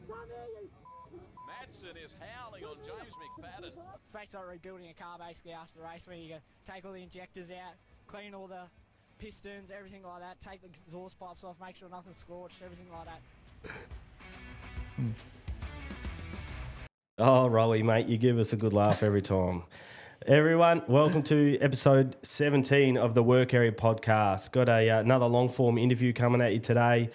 Madsen is howling on James McFadden. It's basically like rebuilding a car basically after the race, where you take all the injectors out, clean all the pistons, everything like that, take the exhaust pipes off, make sure nothing's scorched, everything like that. Oh, Rowie, mate, you give us a good laugh every time. Everyone, welcome to episode 17 of the Work Area Podcast. Got another long-form interview coming at you today.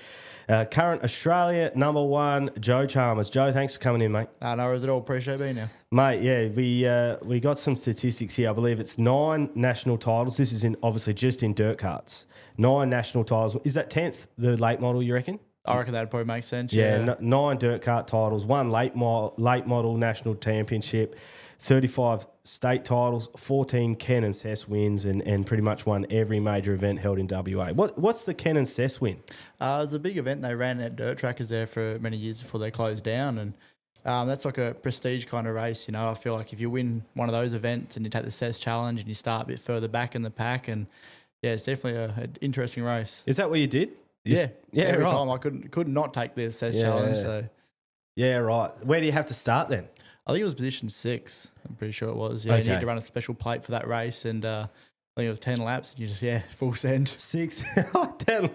Current Australia #1, Joe Chalmers. Joe, thanks for coming in, mate. No worries at all. Appreciate being here. Mate, yeah, we got some statistics here. I believe it's 9 national titles. This is obviously just in dirt karts. 9 national titles. Is that 10th, the late model, you reckon? I reckon that'd probably make sense. Yeah, 9 dirt kart titles, 1 late model national championship, 35 state titles, 14 Ken and Cess wins, and pretty much won every major event held in WA. What's the Ken and Cess win? It was a big event. They ran at dirt trackers there for many years before they closed down, and that's like a prestige kind of race. You know, I feel like if you win one of those events and you take the Cess challenge and you start a bit further back in the pack, and yeah, it's definitely an interesting race. Is that what you did? Yeah, every right. time I could not take the Cess challenge. So yeah, right. Where do you have to start then? I think it was position 6. I'm pretty sure it was. Yeah, Okay. you need to run a special plate for that race, and I think it was 10 laps. And you just full send. 6, 10.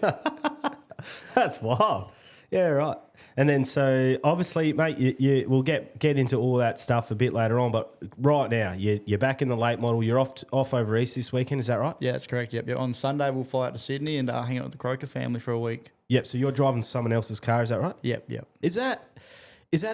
That's wild. Yeah, right. And then so obviously, mate, we'll get into all that stuff a bit later on. But right now, you're back in the late model. You're off over east this weekend. Is that right? Yeah, that's correct. Yep. On Sunday we'll fly out to Sydney and hang out with the Croker family for a week. Yep. So you're driving someone else's car. Is that right? Yep. Is that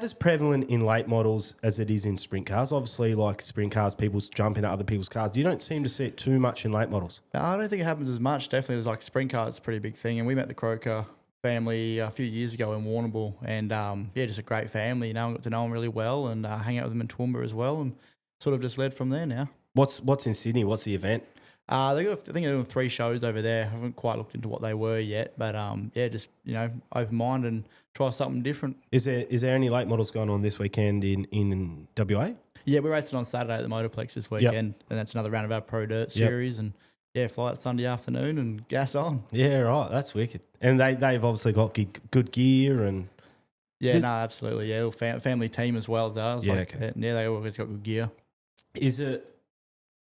as prevalent in late models as it is in sprint cars? Obviously, like sprint cars, people jump into other people's cars. You don't seem to see it too much in late models. No, I don't think it happens as much. Definitely, it was like sprint cars, it's a pretty big thing. And we met the Croker family a few years ago in Warrnambool, and just a great family. You know, I got to know them really well, and hang out with them in Toowoomba as well, and sort of just led from there now. What's in Sydney? What's the event? I think they're doing 3 shows over there. I haven't quite looked into what they were yet, but just open mind and try something different. Is there any late models going on this weekend in WA? Yeah, we're racing on Saturday at the Motorplex this weekend, and that's another round of our Pro Dirt series, and fly out Sunday afternoon and gas on. Yeah, right. That's wicked. And they've obviously got good gear and. Yeah, no, absolutely. Yeah, little family team as well. Though. Okay. Yeah, they always got good gear. Is it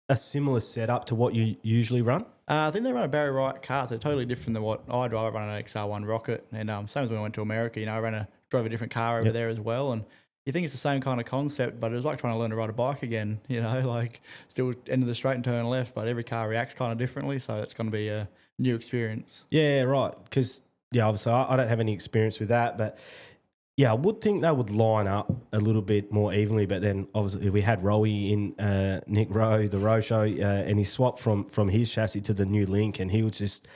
a similar setup to what you usually run? I think they run a Barry Wright car, so they're totally different than what I drive. I run an XR1 Rocket, and same as when I went to America. You know, I drove a different car over there as well, and you think it's the same kind of concept, but it was like trying to learn to ride a bike again. You know, like still end of the straight and turn left, but every car reacts kind of differently, so it's going to be a new experience. Yeah, right. Because obviously I don't have any experience with that, but. Yeah, I would think they would line up a little bit more evenly, but then obviously we had Rowie in Nick Rowe, the Rowe show, and he swapped from his chassis to the new Link, and he was just,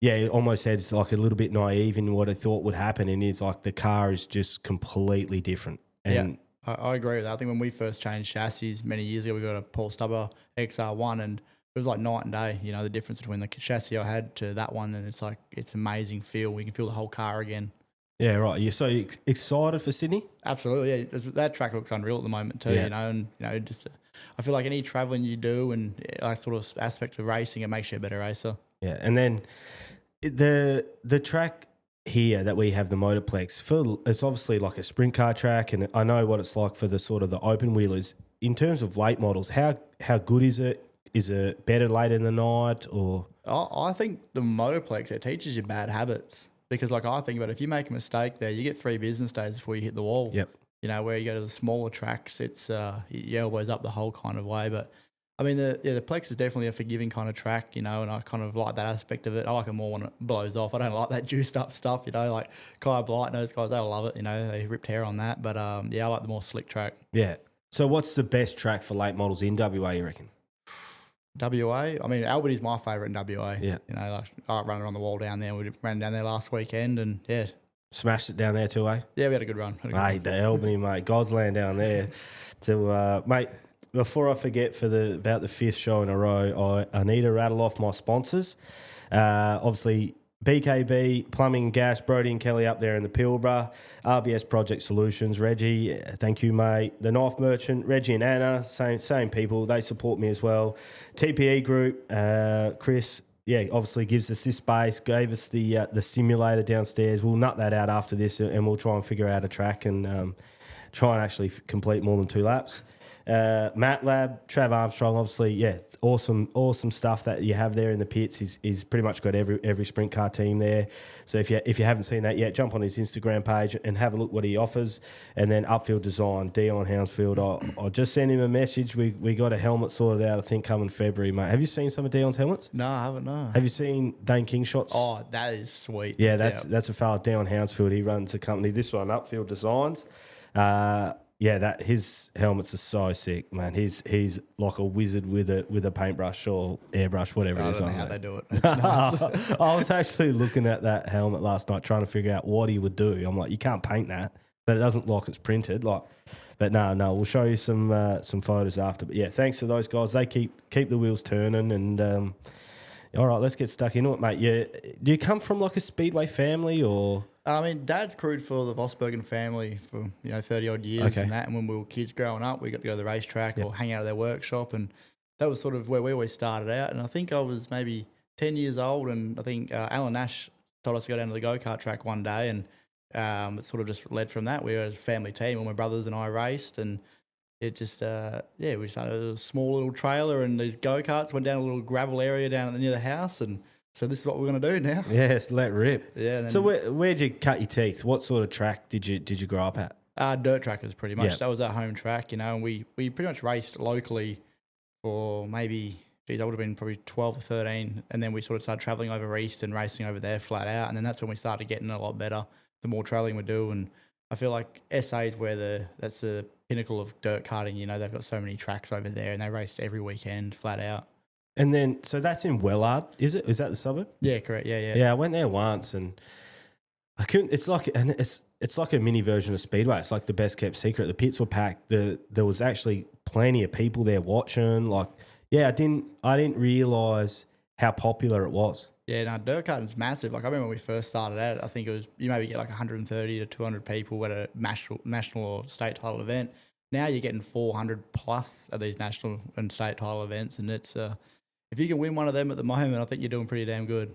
he almost had like a little bit naive in what I thought would happen, and it's like the car is just completely different. And I agree with that. I think when we first changed chassis many years ago, we got a Paul Stubber XR1, and it was like night and day, you know, the difference between the chassis I had to that one, and it's amazing feel. We can feel the whole car again. Yeah, right. You're so excited for Sydney? Absolutely, yeah. That track looks unreal at the moment too, you know, and just I feel like any travelling you do and like sort of aspect of racing, it makes you a better racer. Yeah, and then the track here that we have, the Motorplex, it's obviously like a sprint car track, and I know what it's like for the sort of the open wheelers. In terms of late models, how good is it? Is it better late in the night or? I think the Motorplex, it teaches you bad habits. Because like I think about it, if you make a mistake there, you get 3 business days before you hit the wall. Yep. You know, where you go to the smaller tracks, it's your elbows up the whole kind of way. But I mean, the Plex is definitely a forgiving kind of track, you know, and I kind of like that aspect of it. I like it more when it blows off. I don't like that juiced up stuff, you know, like Kai Blight and those guys, they'll love it, you know, they ripped hair on that. But I like the more slick track. Yeah. So what's the best track for late models in WA, you reckon? WA, I mean, Alberty's my favourite in WA. Yeah. You know, like I like running on the wall down there. We ran down there last weekend and, Smashed it down there too, eh? Yeah, we had a good run. Mate, the Albany, mate. God's land down there. Mate, before I forget about the 5th show in a row, I need to rattle off my sponsors. Obviously, BKB, Plumbing, Gas, Brody and Kelly up there in the Pilbara, RBS Project Solutions, Reggie, thank you, mate. The Knife Merchant, Reggie and Anna, same people, they support me as well. TPE Group, Chris, obviously gives us this space, gave us the simulator downstairs. We'll nut that out after this, and we'll try and figure out a track and try and actually complete more than 2 laps. MATLAB, Trav Armstrong, obviously, it's awesome stuff that you have there in the pits. He's pretty much got every sprint car team there. So if you haven't seen that yet, jump on his Instagram page and have a look what he offers. And then Upfield Design, Dion Hounsfield. I just sent him a message. We got a helmet sorted out, I think, coming February, mate. Have you seen some of Dion's helmets? No, I haven't, no. Have you seen Dane Kingshot's? Oh, that is sweet. Yeah, that's a fella, Dion Hounsfield. He runs a company, this one, Upfield Designs. His helmets are so sick, man. He's like a wizard with a paintbrush or airbrush, whatever it is. I don't know how they do it. It's nuts. I was actually looking at that helmet last night, trying to figure out what he would do. I'm like, you can't paint that, but it doesn't look like it's printed. But no, we'll show you some photos after. But yeah, thanks to those guys. They keep the wheels turning. And all right, let's get stuck into it, mate. Do you come from like a speedway family or? I mean, Dad's crewed for the Vosbergen family for 30 odd years and that. And when we were kids growing up, we got to go to the racetrack or hang out at their workshop, and that was sort of where we always started out. And I think I was maybe 10 years old, and I think Alan Nash told us to go down to the go-kart track one day, and it sort of just led from that. We were a family team, all my brothers and I raced, and it just we started a small little trailer, and these go-karts went down a little gravel area down near the house, and so this is what we're going to do now. Yes, let rip. Yeah. Then, so where'd you cut your teeth? What sort of track did you grow up at? Dirt trackers, pretty much. That was our home track, and we pretty much raced locally for maybe, I would have been probably 12 or 13, and then we sort of started travelling over east and racing over there flat out, and then that's when we started getting a lot better, the more trailing we do, and I feel like SA is where that's the pinnacle of dirt karting. They've got so many tracks over there, and they raced every weekend flat out. And then, so that's in Wellard, is it? Is that the suburb? Yeah, correct. Yeah. Yeah, I went there once, and I couldn't. It's like a mini version of Speedway. It's like the best kept secret. The pits were packed. There was actually plenty of people there watching. I didn't realise how popular it was. Yeah, no, dirt karting's massive. Like I remember when we first started out, I think it was you maybe get like 130 to 200 people at a national or state title event. Now you're getting 400 plus at these national and state title events, and it's if you can win one of them at the moment, I think you're doing pretty damn good.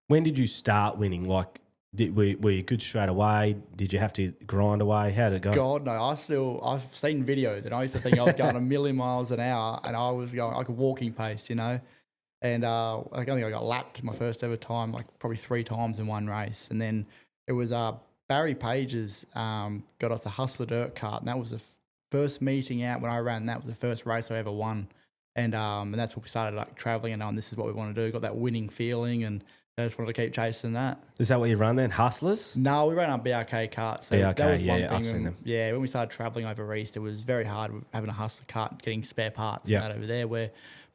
When did you start winning? Like, were you good straight away? Did you have to grind away? How did it go? God, no. I've seen videos, and I used to think I was going a million miles an hour, and I was going like a walking pace, And I think I got lapped my first ever time, like probably 3 times in one race. And then it was Barry Pages got us a Hustler dirt kart, and that was the first meeting out when I ran. That was the first race I ever won. And that's when we started like traveling and knowing this is what we want to do. Got that winning feeling, and I just wanted to keep chasing that. Is that what you run then? Hustlers? No, we ran on BRK karts. So BRK, that was one thing. I've seen them. Yeah, when we started traveling over east, it was very hard having a Hustler kart, getting spare parts and that over there. Where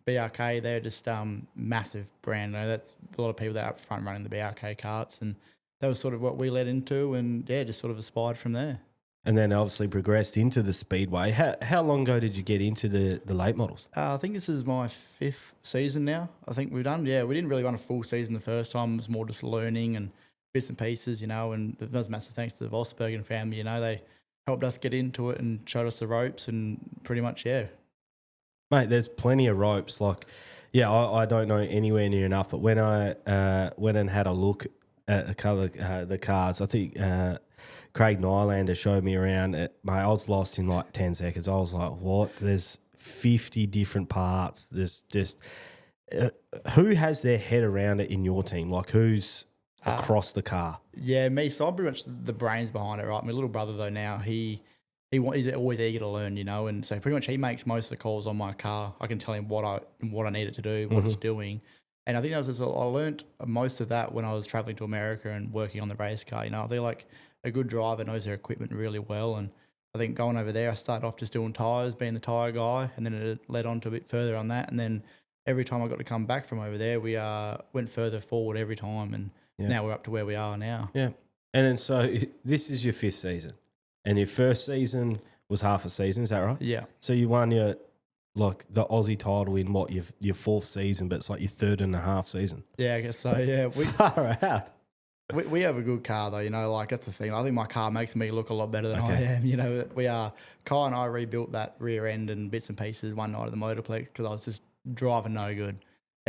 BRK, they're just massive brand. That's a lot of people that are up front running the BRK karts, and that was sort of what we led into, and just sort of aspired from there. And then obviously progressed into the Speedway. How long ago did you get into the late models? I think this is my 5th season now. I think we've done, we didn't really run a full season the first time. It was more just learning and bits and pieces, and it was massive thanks to the Vosbergen family. They helped us get into it and showed us the ropes, and pretty much, Mate, there's plenty of ropes. I don't know anywhere near enough, but when I went and had a look at the cars, I think Craig Nylander showed me around. Mate, I was lost in like 10 seconds. I was like, what? There's 50 different parts. There's just... who has their head around it in your team? Like, who's across the car? Yeah, me. So I'm pretty much the brains behind it, right? My little brother, though, now, he's always eager to learn, and so pretty much he makes most of the calls on my car. I can tell him what I need it to do, what it's doing. And I think that was just, I learned most of that when I was traveling to America and working on the race car. They're like a good driver, knows their equipment really well. And I think going over there, I started off just doing tyres, being the tyre guy, and then it led on to a bit further on that. And then every time I got to come back from over there, we went further forward every time. And now we're up to where we are now. Yeah. And then so this is your 5th season. And your first season was half a season, is that right? Yeah. So you won the Aussie title in your 4th season, but it's like your 3rd and a half season. Yeah, I guess so. Yeah, Far out. We have a good car though. That's the thing. I think my car makes me look a lot better than I am. Kai and I rebuilt that rear end and bits and pieces one night at the Motorplex because I was just driving no good,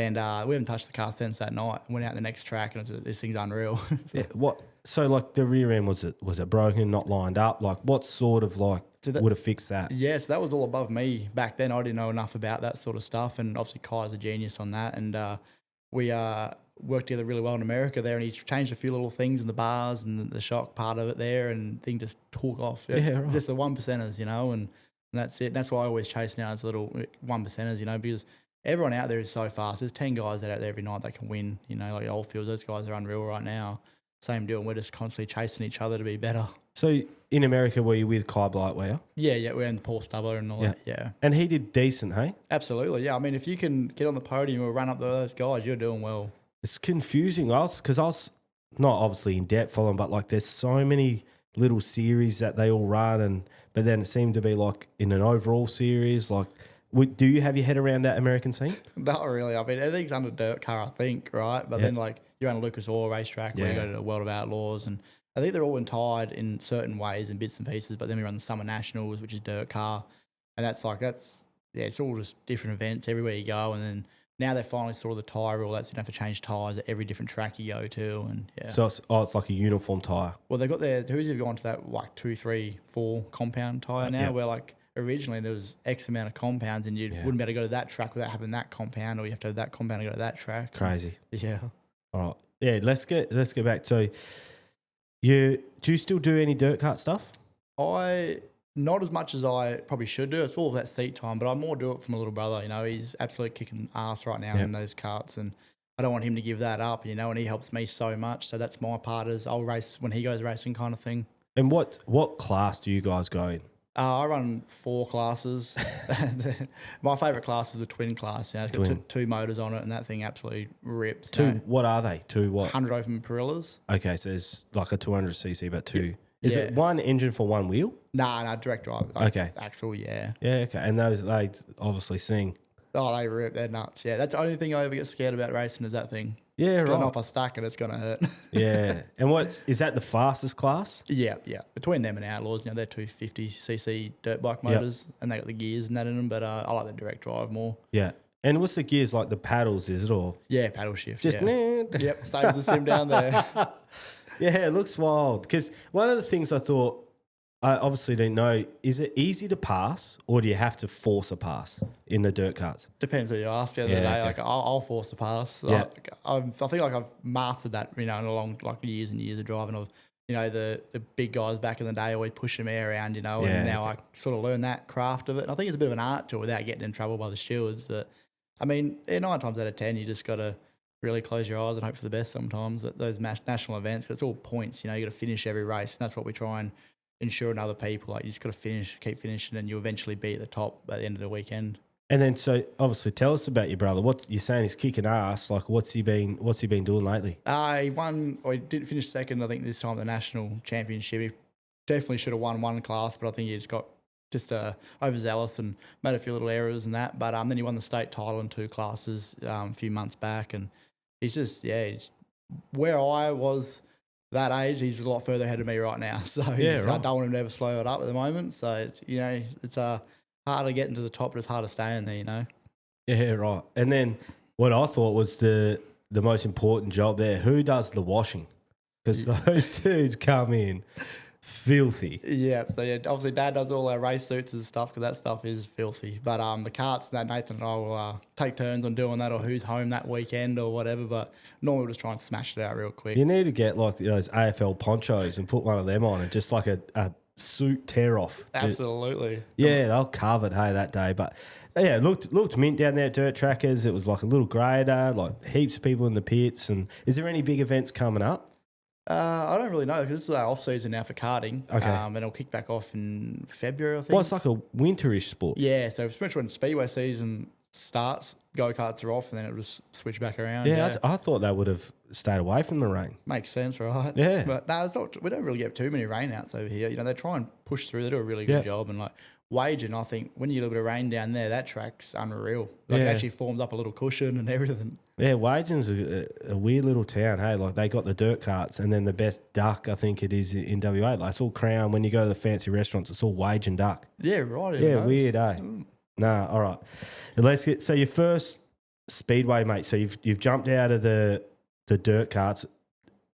And we haven't touched the car since that night. Went out the next track, and this thing's unreal. Yeah, what? So like the rear end was it broken, not lined up? Like what sort of like would have fixed that? Yeah, so that was all above me back then. I didn't know enough about that sort of stuff, and obviously Kai's a genius on that. And we worked together really well in America there, and he changed a few little things in the bars and the shock part of it there, and thing just took off. Yeah, right. Just the 1%ers, and that's it. That's why I always chase now is little 1%ers, because everyone out there is so fast. There's 10 guys out there every night that can win, like Oldfields. Those guys are unreal right now. Same deal, and we're just constantly chasing each other to be better. So in America, were you with Kai Blight, were you? Yeah, we're in Paul Stubber and all that, yeah. And he did decent, hey? Absolutely, yeah. I mean, if you can get on the podium or run up to those guys, you're doing well. It's confusing, because I was not obviously in depth following, but like there's so many little series that they all run, but then it seemed to be like in an overall series, like do you have your head around that American scene? Not really. I mean, everything's under dirt car, I think, right? But then like you're on a Lucas Oil racetrack where you go to the World of Outlaws, and I think they're all tied in certain ways and bits and pieces, but then we run the Summer Nationals, which is dirt car, and it's all just different events everywhere you go. And then now they finally saw the tyre rule. That's you don't have to change tyres at every different track you go to. And So it's like a uniform tyre. Well, they've got who's have gone to that like 2, 3, 4 compound tyre now, where like originally there was X amount of compounds and you wouldn't be able to go to that track without having that compound, or you have to have that compound to go to that track. Crazy. Yeah. All right. Yeah, let's get back to do you still do any dirt kart stuff? Not as much as I probably should do. It's all about seat time, but I more do it for my little brother. He's absolutely kicking ass right now in those karts, and I don't want him to give that up, and he helps me so much. So that's my part, is I'll race when he goes racing kind of thing. And what class do you guys go in? I run 4 classes. My favourite class is the twin class. It's got two motors on it, and that thing absolutely rips. What are they? 2 what? 100 open Perillas. Okay, so it's like a 200cc, but 2. Yeah. Is it one engine for one wheel? Nah, direct drive. Okay. Axle, yeah. Yeah, okay. And those, they obviously sing. Oh, they rip. They're nuts. Yeah, that's the only thing I ever get scared about racing is that thing. Yeah, right. Getting off a stack and it's going to hurt. Yeah. And is that the fastest class? Yeah. Between them and Outlaws, they're 250cc dirt bike motors, and they got the gears and that in them, but I like the direct drive more. Yeah. And what's the gears, like the paddles, is it, or? Yeah, paddle shift. Just Yep, same as the sim down there. Yeah, it looks wild. Because one of the things I thought, I obviously didn't know, is it easy to pass, or do you have to force a pass in the dirt karts? Depends who you ask the other day. Okay. Like I'll force a pass. Yeah. I think like I've mastered that, in a long years and years of driving. Of the big guys back in the day always pushing me around, and now I sort of learn that craft of it. And I think it's a bit of an art to it without getting in trouble by the stewards. But I mean, 9 times out of 10, you just got to really close your eyes and hope for the best sometimes. At those national events, it's all points. You got to finish every race, and that's what we try and ensure in other people. Like, you just got to keep finishing, and you eventually be at the top at the end of the weekend. And then, so obviously, tell us about your brother. You're saying he's kicking ass. Like, what's he been doing lately? He won. Or he didn't finish second, I think, this time, the national championship. He definitely should have won one class, but I think he just got overzealous and made a few little errors and that. But then he won the state title in 2 classes a few months back, and he's just where I was that age, he's a lot further ahead of me right now. So I don't want him to ever slow it up at the moment. So it's hard to get into the top, but it's hard to stay in there. Yeah, right. And then what I thought was the most important job there, who does the washing? Because those dudes come in filthy. Yeah, so obviously Dad does all our race suits and stuff, because that stuff is filthy. But the karts, that Nathan and I will take turns on doing that, or who's home that weekend or whatever. But normally we'll just try and smash it out real quick. You need to get like those AFL ponchos and put one of them on, and just like a suit tear off. Absolutely. Yeah, they'll carve it, that day. But yeah, it looked mint down there at Dirt Trackers. It was like a little grader, like heaps of people in the pits. And is there any big events coming up? I don't really know, because this is our off season now for karting. Okay. And it'll kick back off in February, I think. Well, it's like a winterish sport. Yeah, so especially when speedway season starts, go-karts are off, and then it'll just switch back around. Yeah. I thought they would have stayed away from the rain. Makes sense, right? Yeah. But no, it's not. We don't really get too many rainouts over here. They try and push through. They do a really good job. And like Wagen, I think when you get a little bit of rain down there, that track's unreal. Like, it actually forms up a little cushion and everything. Yeah, Wagen's a weird little town, hey? Like, they got the dirt carts, and then the best duck, I think it is, in WA. Like, it's all Crown. When you go to the fancy restaurants, it's all Wagen duck. Yeah, right. Yeah, weird, eh? Nah, all right. Let's get, so your first speedway, mate. So you've jumped out of the dirt karts.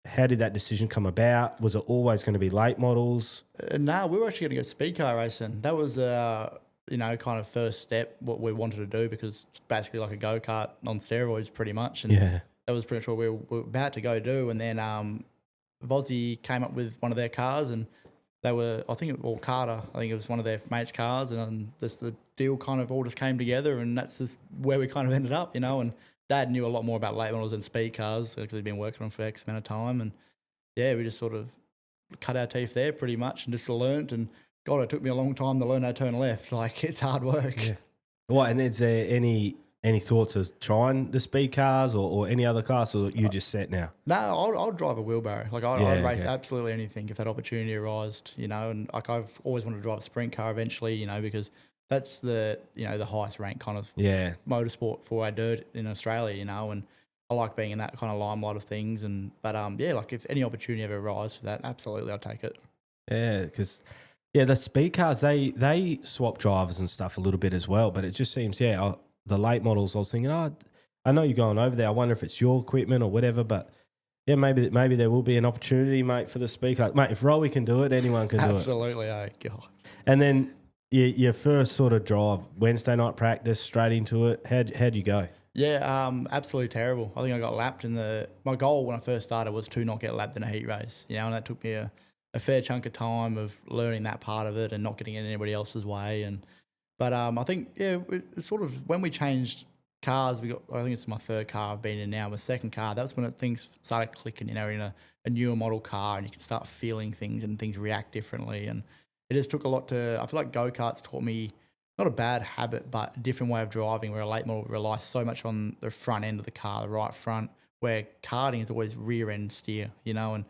How did that decision come about? Was it always going to be late models? No, we were actually going to go speed car racing. That was kind of first step, what we wanted to do, because it's basically like a go-kart on steroids pretty much. And that was pretty much what we were about to go do. And then Vossi came up with one of their cars, and they were, Carter, I think it was one of their mates' cars, and the deal kind of all just came together, and that's just where we kind of ended up, and Dad knew a lot more about late models and speed cars because he'd been working on them for X amount of time, and yeah, we just sort of cut our teeth there pretty much and just learnt, and God, it took me a long time to learn how to turn left. Like, it's hard work. Yeah. What, and is there any thoughts of trying the speed cars or any other class, or you just set now? No, I'll drive a wheelbarrow. Like, I'd race absolutely anything if that opportunity arose, and like I've always wanted to drive a sprint car eventually, because that's the highest rank kind of motorsport for our dirt in Australia, and I like being in that kind of limelight of things. But like if any opportunity ever arises for that, absolutely I'll take it. Yeah, because the speed cars, they swap drivers and stuff a little bit as well, but it just seems the late models, I was thinking, I know you're going over there. I wonder if it's your equipment or whatever, but yeah, maybe there will be an opportunity, mate, for the speed car. Mate, if Rowie can do it, anyone can do it. Absolutely, God. And then your first sort of drive, Wednesday night practice, straight into it. How'd you go? Yeah, absolutely terrible. I think I got lapped my goal when I first started was to not get lapped in a heat race, and that took me a fair chunk of time of learning that part of it and not getting in anybody else's way. But I think, it's sort of when we changed cars, I think it's my third car I've been in now, my second car, that's when things started clicking, in a newer model car, and you can start feeling things and things react differently. And it just took a lot I feel like go-karts taught me not a bad habit, but a different way of driving, where a late model relies so much on the front end of the car, the right front, where karting is always rear end steer, and it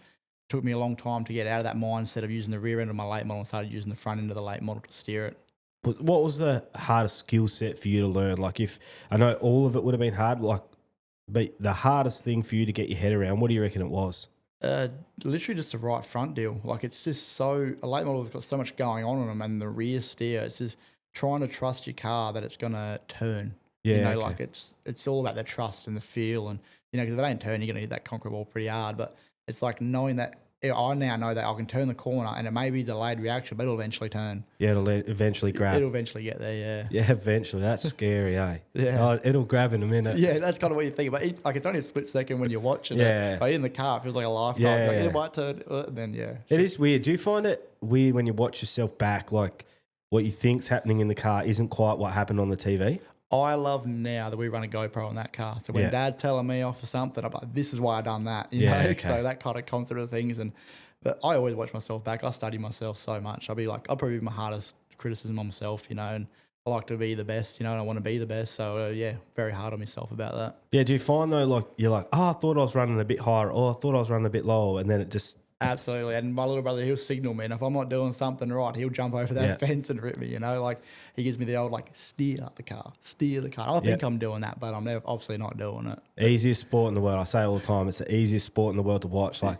took me a long time to get out of that mindset of using the rear end of my late model and started using the front end of the late model to steer it. What was the hardest skill set for you to learn? Like, if I know all of it would have been hard, but the hardest thing for you to get your head around, what do you reckon it was? Literally just the right front deal. Like, it's just a late model has got so much going on them, and the rear steer, it's just trying to trust your car that it's going to turn. Yeah, like it's all about the trust and the feel, and because if it ain't turn, you're going to hit that concrete wall pretty hard. But it's like knowing that I now know that I can turn the corner, and it may be delayed reaction, but it'll eventually turn. Yeah, it'll eventually grab. It'll eventually get there, yeah. Yeah, eventually. That's scary, eh? Yeah. Oh, it'll grab in a minute. Yeah, that's kind of what you think. But it's only a split second when you're watching it. But in the car, it feels like a lifetime. Yeah, like, it might turn, then, yeah. It is weird. Do you find it weird when you watch yourself back, like what you think's happening in the car isn't quite what happened on the TV? I love now that we run a GoPro on that car. So when Dad's telling me off for something, I'm like, this is why I done that. You know? Okay. So that kind of concept of things. But I always watch myself back. I study myself so much. I'll probably be my hardest criticism on myself, and I like to be the best, and I want to be the best. So, very hard on myself about that. Yeah, do you find, though, like, you're like, I thought I was running a bit higher, or I thought I was running a bit lower, and then it just... Absolutely. And my little brother, he'll signal me, and if I'm not doing something right, he'll jump over that fence and rip me, like, he gives me the old, like, steer the car. I think I'm doing that, but I'm obviously not doing it. Easiest sport in the world. I say all the time, it's the easiest sport in the world to watch. Like,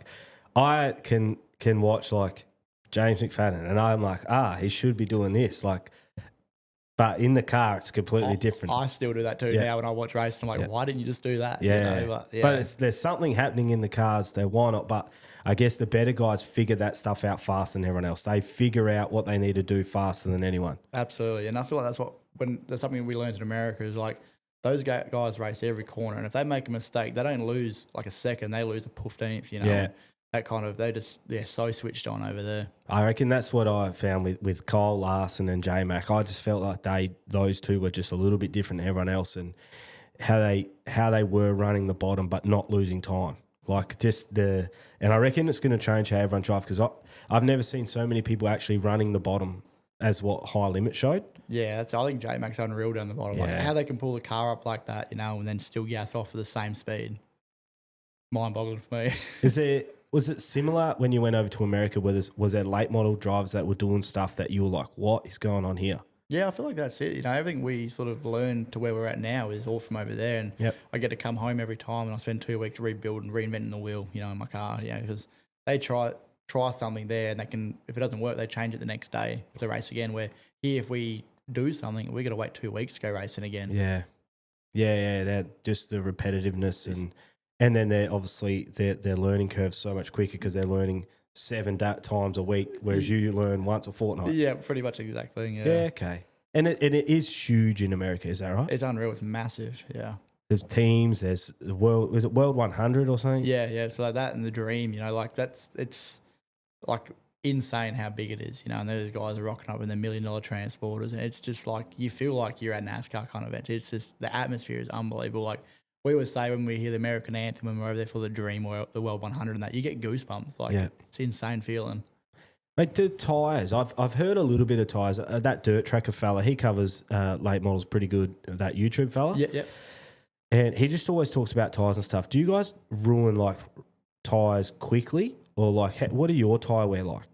I can watch, like, James McFadden, and I'm like, he should be doing this, like, but in the car it's completely different. I still do that too now when I watch racing. I'm like, why didn't you just do that? But there's something happening in the cars there. Why not? But I guess the better guys figure that stuff out faster than everyone else. They figure out what they need to do faster than anyone. Absolutely, and I feel like that's something we learned in America is like those guys race every corner, and if they make a mistake, they don't lose like a second; they lose a 15th. Yeah. That kind of, they're so switched on over there. I reckon that's what I found with Kyle Larson and J-Mac. I just felt like those two were just a little bit different than everyone else, and how they were running the bottom but not losing time. Like and I reckon it's going to change how everyone drives, because I've never seen so many people actually running the bottom as what High Limit showed. Yeah, I think J-Mac's unreal down the bottom. Like how they can pull the car up like that, and then still gas off at the same speed. Mind-boggling for me. Was it similar when you went over to America? Was there late model drivers that were doing stuff that you were like, what is going on here? Yeah, I feel like that's it. Everything we sort of learned to where we're at now is all from over there. And I get to come home every time, and I spend 2 weeks rebuilding, reinventing the wheel, in my car, because they try something there, and they can, if it doesn't work, they change it the next day to race again. Where here, if we do something, we got to wait 2 weeks to go racing again. Yeah. Yeah, they're just the repetitiveness and then they're obviously their learning curve's so much quicker because they're learning 7 times a week, whereas you learn once a fortnight. Yeah, pretty much the exact thing. Yeah, Yeah, okay. And it is huge in America, is that right? it's unreal. It's massive. Yeah. There's teams. There's is it World 100 or something? Yeah. So like that and the dream, like it's like insane how big it is, and those guys are rocking up in their $1 million transporters, and it's just like you feel like you're at NASCAR kind of events. It's just the atmosphere is unbelievable. Like we always say when we hear the American anthem when we're over there for the Dream or the World 100 and that, you get goosebumps. Like it's an insane feeling. Mate, the tyres, I've heard a little bit of tyres. That Dirt Tracker fella, he covers late models pretty good, that YouTube fella. Yeah. And he just always talks about tyres and stuff. Do you guys ruin like tyres quickly? Or like, what are your tyre wear like?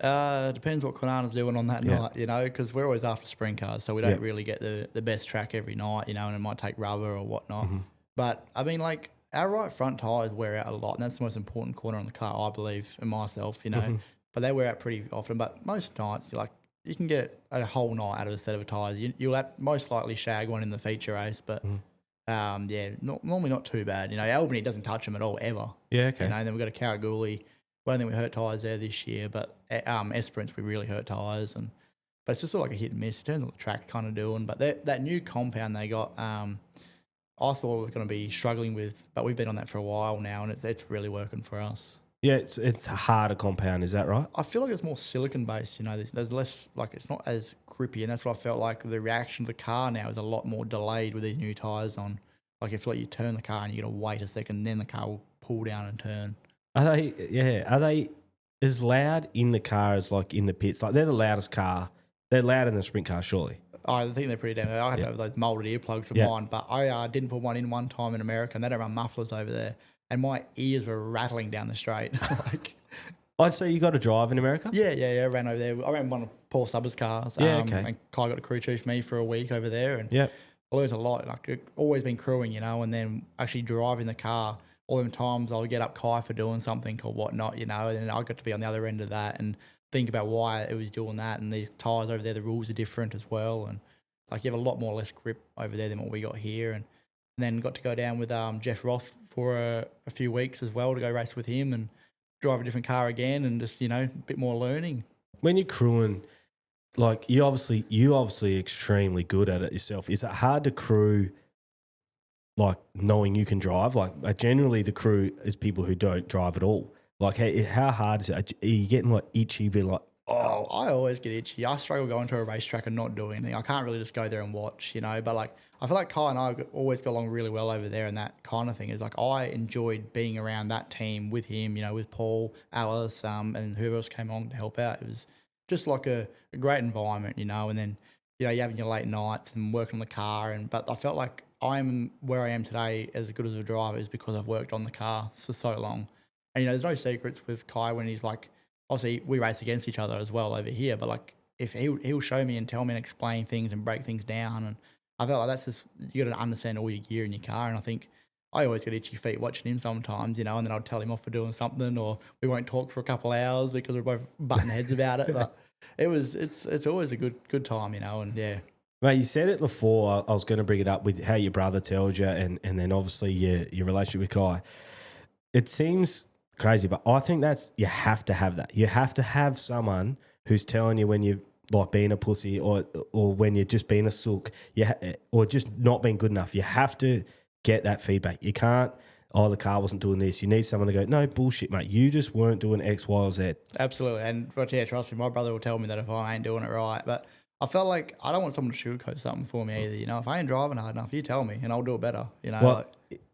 Depends what Konana's doing on that night, because we're always after sprint cars, so we don't really get the best track every night, and it might take rubber or whatnot. Mm-hmm. But, I mean, like, our right front tyres wear out a lot, and that's the most important corner on the car, I believe, and myself, Mm-hmm. But they wear out pretty often. But most nights, you can get a whole night out of a set of tyres. You'll most likely shag one in the feature race, but, normally not too bad. Albany doesn't touch them at all, ever. Yeah, okay. And then we've got a Carraguli. I don't think we hurt tyres there this year, but Esperance we really hurt tyres, but it's just sort of like a hit and miss. It depends on what the track kind of doing. But that new compound they got, I thought we were going to be struggling with, but we've been on that for a while now, and it's really working for us. Yeah, it's a harder compound, is that right? I feel like it's more silicon based. There's less, like, it's not as grippy, and that's what I felt like. The reaction of the car now is a lot more delayed with these new tyres on. Like, if you turn the car and you got to wait a second, then the car will pull down and turn. Are they as loud in the car as like in the pits? Like they're the loudest car. They're louder than the sprint car, surely. I think they're pretty damn loud. I had to have those molded earplugs of mine, but I didn't put one in one time in America, and they don't run mufflers over there, and my ears were rattling down the straight. So you got to drive in America? Yeah. I ran over there. I ran one of Paul Subbers' cars. And Kai got to crew chief me for a week over there, and I learned a lot. Like, I've always been crewing, and then actually driving the car. All them times I'll get up Kai for doing something or whatnot, and then I got to be on the other end of that and think about why it was doing that. And these tyres over there, the rules are different as well. And like you have a lot more less grip over there than what we got here. And then got to go down with Jeff Roth for a few weeks as well to go race with him and drive a different car again and just, a bit more learning. When you're crewing, like you obviously extremely good at it yourself. Is it hard to crew? Like knowing you can drive, like generally the crew is people who don't drive at all. Like, how hard is it? Are you getting like itchy, be like, oh, I always get itchy. I struggle going to a racetrack and not doing anything. I can't really just go there and watch, But like, I feel like Kai and I always got along really well over there, and that kind of thing is like I enjoyed being around that team with him, with Paul, Alice, and whoever else came along to help out. It was just like a great environment, And then you're having your late nights and working on the car, but I felt like I'm where I am today as good as a driver is because I've worked on the car for so long. And, there's no secrets with Kai when he's like, obviously we race against each other as well over here, but like if he'll show me and tell me and explain things and break things down. And I felt like that's just, you got to understand all your gear in your car. And I think I always get itchy feet watching him sometimes, and then I'll tell him off for doing something, or we won't talk for a couple of hours because we're both butting heads about it. But it's always a good time, and yeah. Mate, you said it before. I was going to bring it up with how your brother tells you, and then obviously your relationship with Kai. It seems crazy, but I think you have to have that. You have to have someone who's telling you when you're like being a pussy or when you're just being a sook, or just not being good enough. You have to get that feedback. You can't, the car wasn't doing this. You need someone to go, no, bullshit, mate. You just weren't doing X, Y, or Z. Absolutely. But yeah, trust me, my brother will tell me that if I ain't doing it right. But I felt like I don't want someone to sugarcoat something for me either. If I ain't driving hard enough, you tell me and I'll do it better. Well,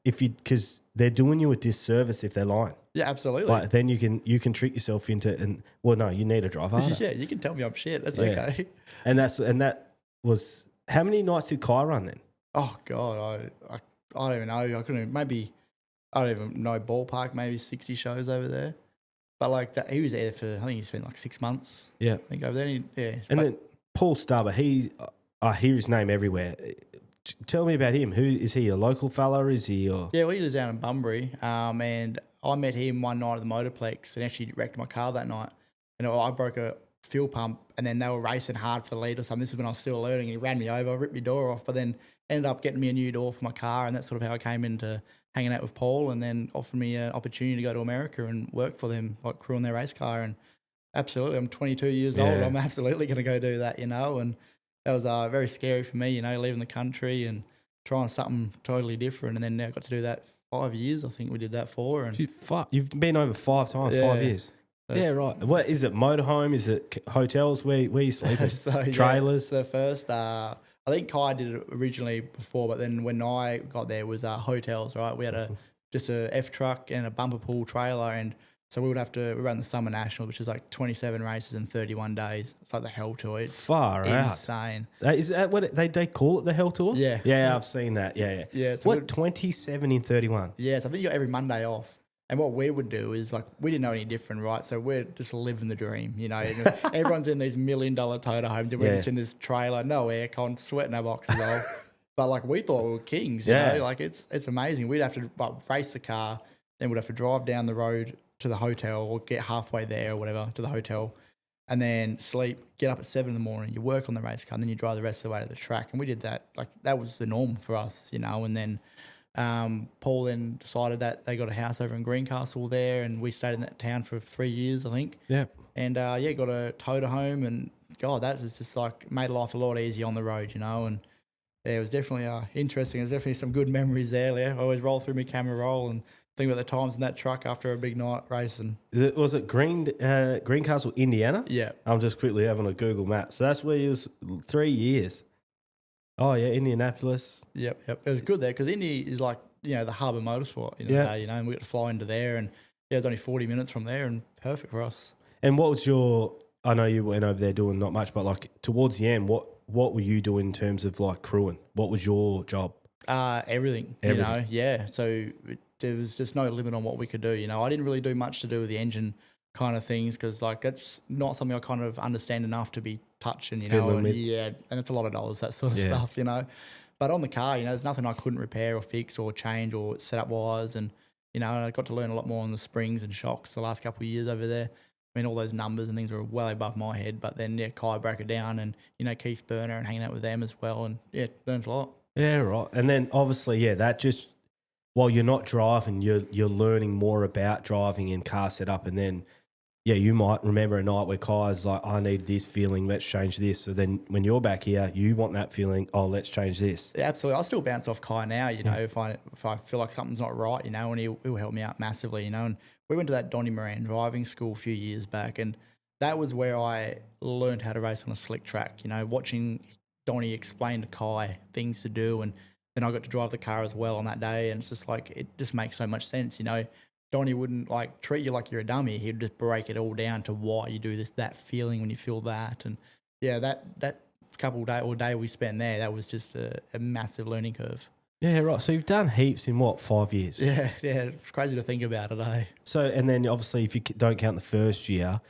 because they're doing you a disservice if they're lying. Yeah, absolutely. Like then you can trick yourself into, and no, you need to drive harder. Yeah, you can tell me I'm shit. That's okay. And that was, how many nights did Kai run then? Oh God, I don't even know. I don't even know ballpark. Maybe 60 shows over there. But like that, he was there for, I think he spent like 6 months. Yeah, I think over there. And then Paul Stubber, I hear his name everywhere. Tell me about him. Who is he? A local fella? Is he? Or? Yeah, well, he lives down in Bunbury. And I met him one night at the Motorplex and actually wrecked my car that night. And I broke a fuel pump, and then they were racing hard for the lead or something. This is when I was still learning. He ran me over, ripped my door off. But then ended up getting me a new door for my car, and that's sort of how I came into hanging out with Paul, and then offered me an opportunity to go to America and work for them, like crewing their race car. And absolutely, I'm 22 years old. I'm absolutely going to go do that, you know. And that was very scary for me, you know, leaving the country and trying something totally different. And then I got to do that 5 years, I think we did that for. And You've been over 5 times, 5 years. Yeah, right. What is it? Motorhome? Is it hotels? Where you sleeping? Trailers? So first, I think Kai did it originally before, but then when I got there, it was hotels. Right, we had just a F truck and a bumper pool trailer, and so we ran the Summer National, which is like 27 races in 31 days. It's like the Hell Tour. It's far out. Insane. Is that what they call it? The Hell Tour? Yeah. Yeah, I've seen that. Yeah. So 27 in 31? Yeah, so I think you got every Monday off. And what we would do is, like, we didn't know any different, right? So we're just living the dream, you know. And everyone's in these $1 million Toyota homes, and we're just in this trailer, no aircon, sweating our boxes off. But, like, we thought we were kings, you know. Like, it's amazing. We'd have to race the car, then we'd have to drive down the road to the hotel or get halfway there or whatever to the hotel, and then sleep, get up at 7 in the morning, you work on the race car, and then you drive the rest of the way to the track. And we did that. Like, that was the norm for us, you know. And then Paul then decided that they got a house over in Greencastle there, and we stayed in that town for 3 years, I think. Yeah. And got a Toyota home, and God, that was just like made life a lot easier on the road, you know. And yeah, it was definitely interesting. There's definitely some good memories there. Yeah, I always roll through my camera roll and think about the times in that truck after a big night racing. Was it Greencastle, Indiana? Yeah. I'm just quickly having a Google map. So that's where he was 3 years. Oh, yeah, Indianapolis. Yep. It was good there because Indy is like, you know, the hub of motorsport, and we got to fly into there, and it was only 40 minutes from there, and perfect for us. And what was I know you went over there doing not much, but like towards the end, what were you doing in terms of like crewing? What was your job? Everything, you know, yeah. So there was just no limit on what we could do, you know. I didn't really do much to do with the engine kind of things because, like, that's not something I kind of understand enough to be touching, you know. And it's a lot of dollars, that sort of stuff, you know. But on the car, you know, there's nothing I couldn't repair or fix or change or set up wise. And, you know, I got to learn a lot more on the springs and shocks the last couple of years over there. I mean, all those numbers and things were well above my head. But then, Kai broke it down, and, you know, Keith Burner and hanging out with them as well. And, learned a lot. Yeah, right. And then, obviously, that just, while you're not driving, you're learning more about driving and car setup. And then, you might remember a night where Kai's like, I need this feeling, let's change this. So then when you're back here, you want that feeling, oh, let's change this. Yeah, absolutely. I'll still bounce off Kai now, you know, if I feel like something's not right, you know, and he'll help me out massively, you know. And we went to that Donnie Moran driving school a few years back, and that was where I learned how to race on a slick track, you know, watching Donnie explain to Kai things to do, and then I got to drive the car as well on that day, and it's just like, it just makes so much sense, you know. Donnie wouldn't like treat you like you're a dummy. He'd just break it all down to why you do this, that feeling when you feel that. And that couple day we spent there, that was just a massive learning curve. Yeah, right. So you've done heaps in 5 years? Yeah. It's crazy to think about it, eh? So, and then obviously if you don't count the first year,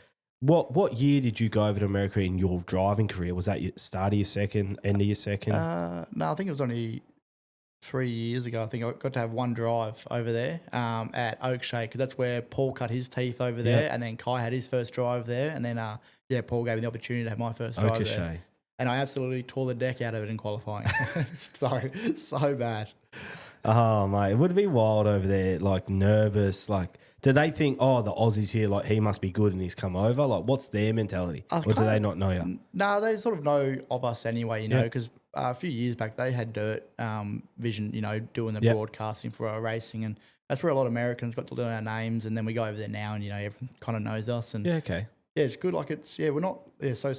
what year did you go over to America in your driving career? Was that your start of your second, end of your second? No, I think it was only 3 years ago. I think I got to have one drive over there at Oakshade, because that's where Paul cut his teeth over there, and then Kai had his first drive there, and then Paul gave me the opportunity to have my first drive there. And I absolutely tore the deck out of it in qualifying. so bad. Oh, mate. It would be wild over there, like nervous. Like, do they think, oh, the Aussies here, like he must be good and he's come over? Like, what's their mentality? Or do they not know you? No, they sort of know of us anyway, you know, because a few years back they had Dirt Vision, you know, doing the broadcasting for our racing, and that's where a lot of Americans got to learn our names. And then we go over there now, and, you know, everyone kind of knows us. And it's good. Like, it's we're not so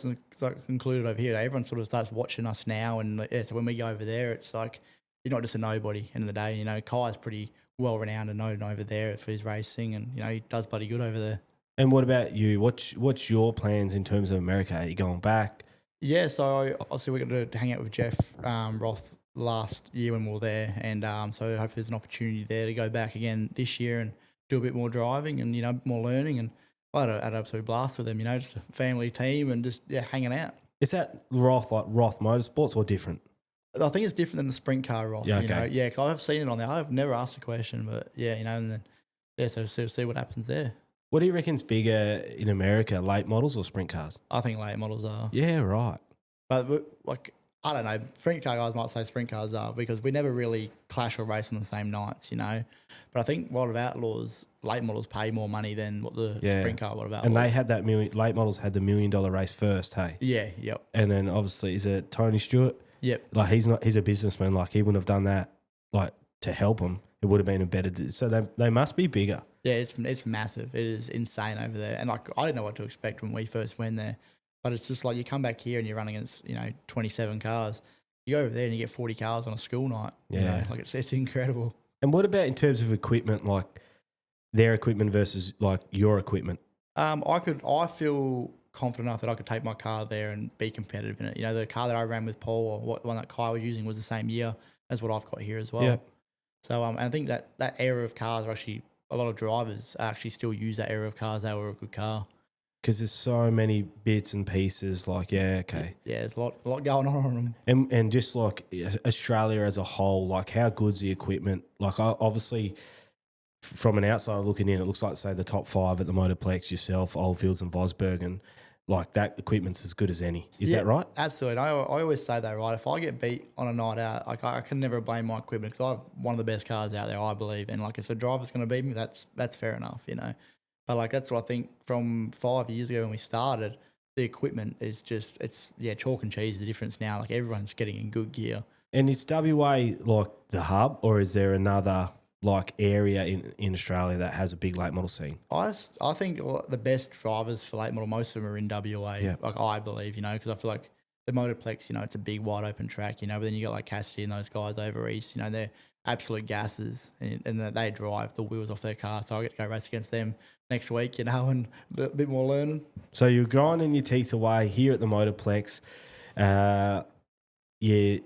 concluded over here. Everyone sort of starts watching us now, and so when we go over there, it's like you're not just a nobody. End of the day, you know, Kai's pretty well renowned and known over there for his racing, and, you know, he does bloody good over there. And what about you? What's your plans in terms of America? Are you going back? Yeah, so obviously we got to hang out with Jeff Roth last year when we were there, and so hopefully there's an opportunity there to go back again this year and do a bit more driving and, you know, more learning. And I had an absolute blast with them, you know, just a family team and just hanging out. Is that Roth like Roth Motorsports or different? I think it's different than the sprint car Roth. Yeah, you know, because I've seen it on there. I've never asked a question, but you know, and then so see what happens there. What do you reckon's bigger in America, late models or sprint cars? I think late models are. Yeah, right. But like I don't know. Sprint car guys might say sprint cars are because we never really clash or race on the same nights, you know. But I think World of Outlaws late models pay more money than what the sprint car World of Outlaws. And they had that late models had the $1 million race first, hey? Yeah, yep. And then obviously, is it Tony Stewart? Yep. Like he's a businessman. Like he wouldn't have done that like to help him. It would have been a better. So they must be bigger. Yeah, it's massive. It is insane over there. And like I didn't know what to expect when we first went there. But it's just like you come back here and you're running against, 27 cars. You go over there and you get 40 cars on a school night. Yeah. You know? Like it's incredible. And what about in terms of equipment, like their equipment versus like your equipment? I feel confident enough that I could take my car there and be competitive in it. You know, the car that I ran with Paul or the one that Kai was using was the same year as what I've got here as well. Yeah. So I think that era of cars are actually, a lot of drivers actually still use that era of cars. They were a good car. Because there's so many bits and pieces. Like, yeah, okay. Yeah, there's a lot going on them. And just like Australia as a whole, like how good's the equipment? Like obviously from an outsider looking in, it looks like, say, the top 5 at the Motorplex, yourself, Oldfields and Vosbergen, like that equipment's as good as any. Is that right? Absolutely. I always say that, right? If I get beat on a night out, like I can never blame my equipment because I have one of the best cars out there, I believe. And like if the driver's going to beat me, that's fair enough, you know. But like that's what I think from 5 years ago when we started, the equipment is just, it's chalk and cheese, the difference now. Like everyone's getting in good gear. And is WA like the hub, or is there another like area in Australia that has a big late model scene? I think the best drivers for late model, most of them are in WA. Yeah. Like I believe, because I feel like the Motorplex, it's a big wide open track, but then you got like Cassidy and those guys over east, they're absolute gases and they drive the wheels off their car. So I get to go race against them next week, and a bit more learning. So you're grinding your teeth away here at the Motorplex. You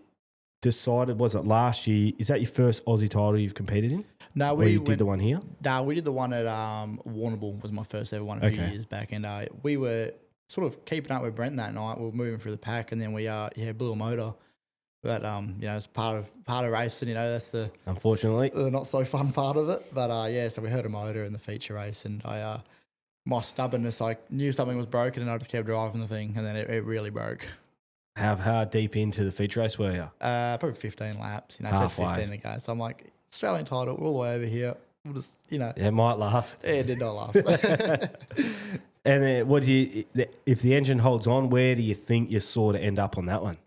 decided, was it last year? Is that your first Aussie title you've competed in? No, we did the one here. No, we did the one at Warrnambool. Was my first ever one a few years back, and we were sort of keeping up with Brent that night. We were moving through the pack, and then we blew a motor. But it's part of racing. That's the unfortunately not so fun part of it. But so we heard a motor in the feature race, and my stubbornness, I knew something was broken, and I just kept driving the thing, and then it really broke. How deep into the feature race were you? Probably 15 laps. Halfway. 15 to go. So I'm like, Australian title, we're all the way over here. We'll just, It might last. Yeah, it did not last. And then if the engine holds on, where do you think you sort of end up on that one?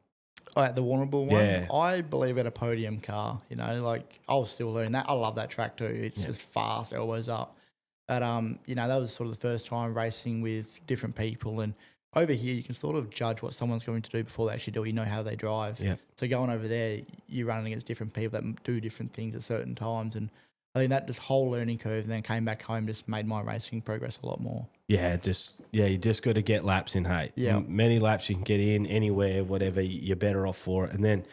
At the Warrnambool one, Yeah. I believe at a podium car, like I was still learning that. I love that track too. It's just fast, elbows up. But, that was sort of the first time racing with different people. And over here, you can sort of judge what someone's going to do before they actually do it. You know how they drive. Yeah. So going over there, you're running against different people that do different things at certain times. And I think that this whole learning curve and then came back home just made my racing progress a lot more. Yeah, you just got to get laps in, hey. Yeah. Many laps you can get in, anywhere, whatever, you're better off for it. And then,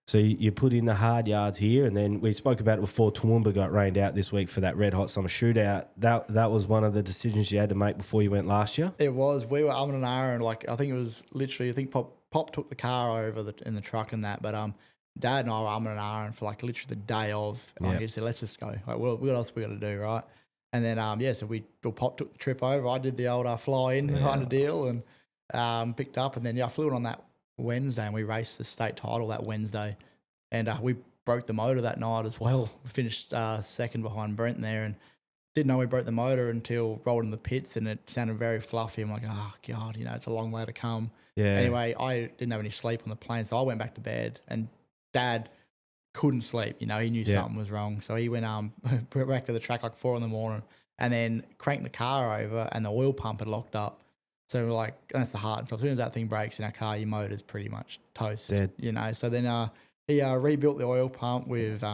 so you put in the hard yards here, and then we spoke about it before Toowoomba got rained out this week for that red hot summer shootout. That was one of the decisions you had to make before you went last year? It was. We were and ahhing, I think it was literally, Pop took the car over in the truck and that, but Dad and I were and ahhing for literally the day of. And I just said, let's just go. What else we got to do, right? And then, so Pop took the trip over. I did the old fly in kind of deal and picked up. And then, I flew it on that Wednesday and we raced the state title that Wednesday. And we broke the motor that night as well. We finished second behind Brent there and didn't know we broke the motor until rolled in the pits and it sounded very fluffy. I'm like, oh, God, it's a long way to come. Yeah. Anyway, I didn't have any sleep on the plane, so I went back to bed and Dad couldn't sleep. He knew something was wrong. So he went back to the track 4 a.m. and then cranked the car over and the oil pump had locked up. So we're like, that's the heart. So as soon as that thing breaks in our car, your motor's pretty much toast. Dead. So then he rebuilt the oil pump with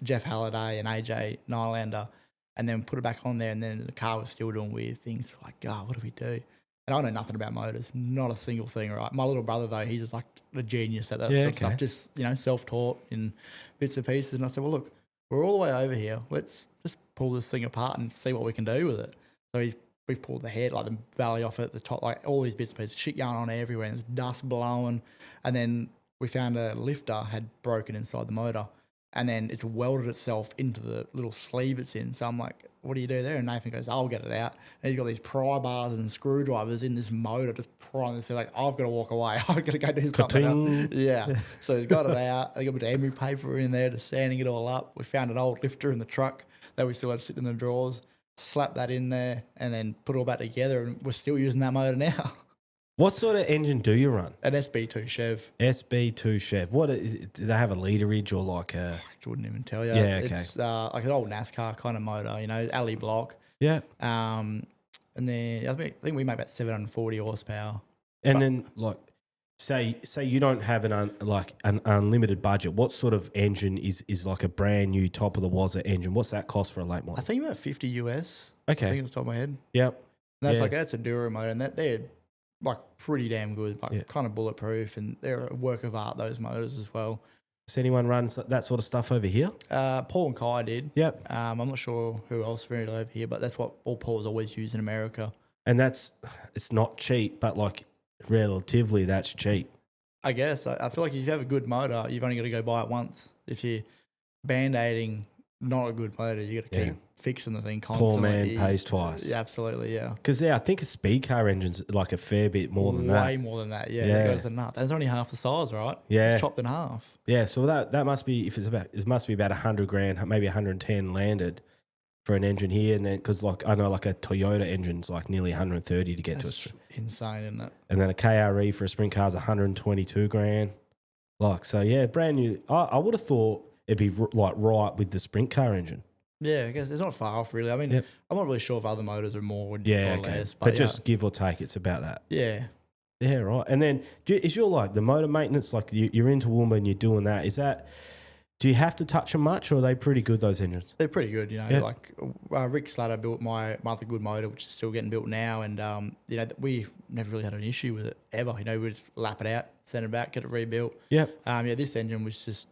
Jeff Halliday and AJ Nylander and then put it back on there, and then the car was still doing weird things. Like, God, what do we do? And I know nothing about motors, not a single thing, right? My little brother, though, he's just like a genius at that sort of stuff, just, self-taught in bits and pieces. And I said, well, look, we're all the way over here. Let's just pull this thing apart and see what we can do with it. So we've pulled the head, the valley off at the top, all these bits and pieces, shit going on everywhere, and there's dust blowing. And then we found a lifter had broken inside the motor. and then it's welded itself into the little sleeve it's in. So I'm like, what do you do there? And Nathan goes, I'll get it out. And he's got these pry bars and screwdrivers in this motor just prying this. Like, I've got to walk away. I've got to go do something else. Yeah. So he's got it out. They got a bit of emery paper in there, just sanding it all up. We found an old lifter in the truck that we still had sitting in the drawers. Slap that in there and then put it all back together. And we're still using that motor now. What sort of engine do you run? An SB2 Chev. SB2 Chev. What is it? Do they have a literage or like a? I wouldn't even tell you. Yeah, okay. It's like an old NASCAR kind of motor, alley block. Yeah. And then I think we make about 740 horsepower. And then like, say you don't have an unlimited budget. What sort of engine is like a brand new top of the wazoo engine? What's that cost for a late model? I think about 50 US. Okay. I think it's top of my head. Yep. And that's a Dura motor, and they're like pretty damn good, like kind of bulletproof, and they're a work of art, those motors as well. Does anyone run that sort of stuff over here? Paul and Kai did. Yep. I'm not sure who else really over here, but that's what all Paul's always used in America. And it's not cheap, but like relatively that's cheap. I guess. I feel like if you have a good motor, you've only got to go buy it once. If you're band-aiding not a good motor, you got to keep fixing the thing constantly. Poor man pays twice. Yeah, absolutely, yeah. Because I think a speed car engine's like a fair bit more than that. Way more than that, yeah. That goes to nuts. And it's only half the size, right? Yeah. It's chopped in half. Yeah, so that must be, it must be about 100 grand, maybe 110 landed for an engine here. And then, because like I know like a Toyota engine's like nearly 130 to get to us. Insane, isn't it? And then a KRE for a sprint car is 122 grand. Like, so yeah, brand new. I would have thought it'd be like right with the sprint car engine. Yeah, I guess it's not far off, really. I mean, I'm not really sure if other motors are more or less. But just give or take, it's about that. Yeah. Yeah, right. And then is your like the motor maintenance, like you're into Toowoomba and you're doing that, do you have to touch them much, or are they pretty good, those engines? They're pretty good, like Rick Slater built my other good motor, which is still getting built now, and we never really had an issue with it ever. We just lap it out, send it back, get it rebuilt. Yep. This engine was just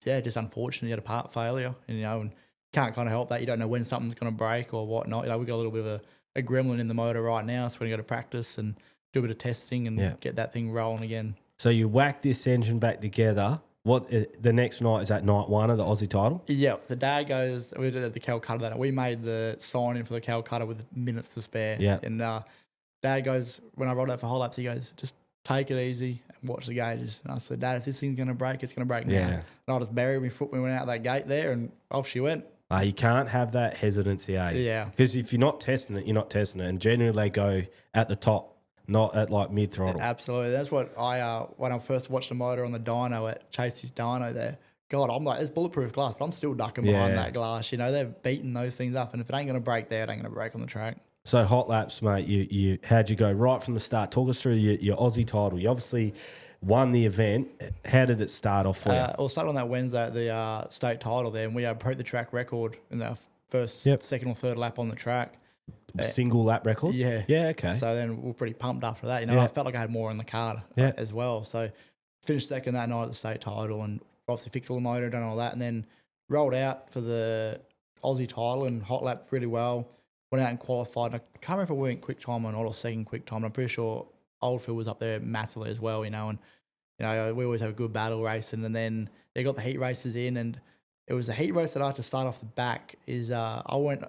unfortunate. You had a part failure, and can't kind of help that. You don't know when something's going to break or whatnot. We got a little bit of a gremlin in the motor right now, so we're going to go to practice and do a bit of testing and get that thing rolling again. So you whack this engine back together. What the next night is that night one of the Aussie title? Yeah. So Dad goes. We did the Calcutta that. We made the sign in for the Calcutta with minutes to spare. Yeah. And Dad goes, when I rolled out for whole laps, he goes, just take it easy and watch the gauges. And I said, Dad, if this thing's going to break, it's going to break now. And I just buried my foot when we went out that gate there, and off she went. You can't have that hesitancy, eh? Yeah. Because if you're not testing it, you're not testing it. And generally they go at the top, not at like mid-throttle. Absolutely. That's what when I first watched the motor on the dyno at Chase's dyno there, God, I'm like, it's bulletproof glass, but I'm still ducking behind that glass. They're beating those things up. And if it ain't going to break there, it ain't going to break on the track. So hot laps, mate, you how'd you go right from the start? Talk us through your Aussie title. You obviously won the event. How did it start off for you? We'll start on that Wednesday at the state title there, and we broke the track record in the first, second or third lap on the track. Single lap record? Yeah. Yeah, okay. So then we're pretty pumped after that. I felt like I had more in the car as well. So finished second that night at the state title, and obviously fixed all the motor, done all that, and then rolled out for the Aussie title and hot lapped really well. Went out and qualified. I can't remember if we went quick time or not, or second quick time. I'm pretty sure Oldfield was up there massively as well, and we always have a good battle racing. And then they got the heat races in, and it was the heat race that I had to start off the back. When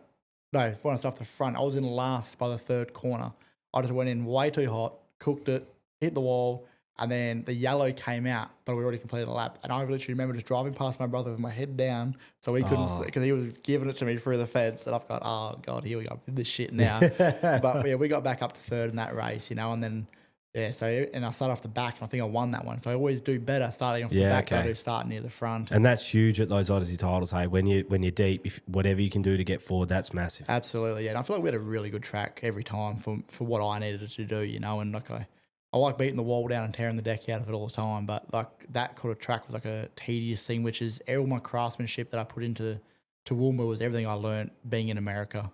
I started off the front, I was in last by the third corner. I just went in way too hot, cooked it, hit the wall, and then the yellow came out, but we already completed a lap. And I literally remember just driving past my brother with my head down, so he couldn't see, because he was giving it to me through the fence. And I've got, oh God, here we go, this shit now. But we got back up to third in that race, and then. Yeah, and I started off the back, and I think I won that one. So I always do better starting off the back than I do starting near the front. And that's huge at those Odyssey titles, hey? When you're deep, whatever you can do to get forward, that's massive. Absolutely, yeah. And I feel like we had a really good track every time for what I needed it to do, and like I like beating the wall down and tearing the deck out of it all the time, but like that kind of track was like a tedious thing, which is all my craftsmanship that I put into Toowoomba was everything I learned being in America,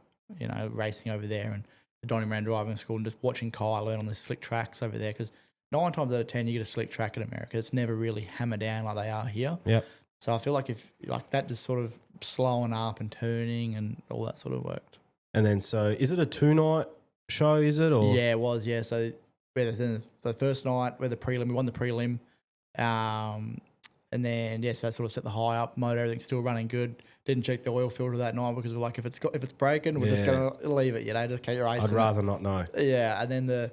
racing over there, and the Donny Moran driving school, and just watching Kai learn on the slick tracks over there, because 9 times out of 10 you get a slick track in America. It's never really hammered down like they are here. Yep. So I feel like if like that just sort of slowing up and turning and all that sort of worked. And then so is it a 2-night show, is it? Or? Yeah, it was, So the first night we won the prelim. And then, yes, that sort of set the high up. Motor, everything's still running good. Didn't check the oil filter that night because we're like, if it's breaking, we're just going to leave it, just keep racing. I'd rather not know. Yeah, and then the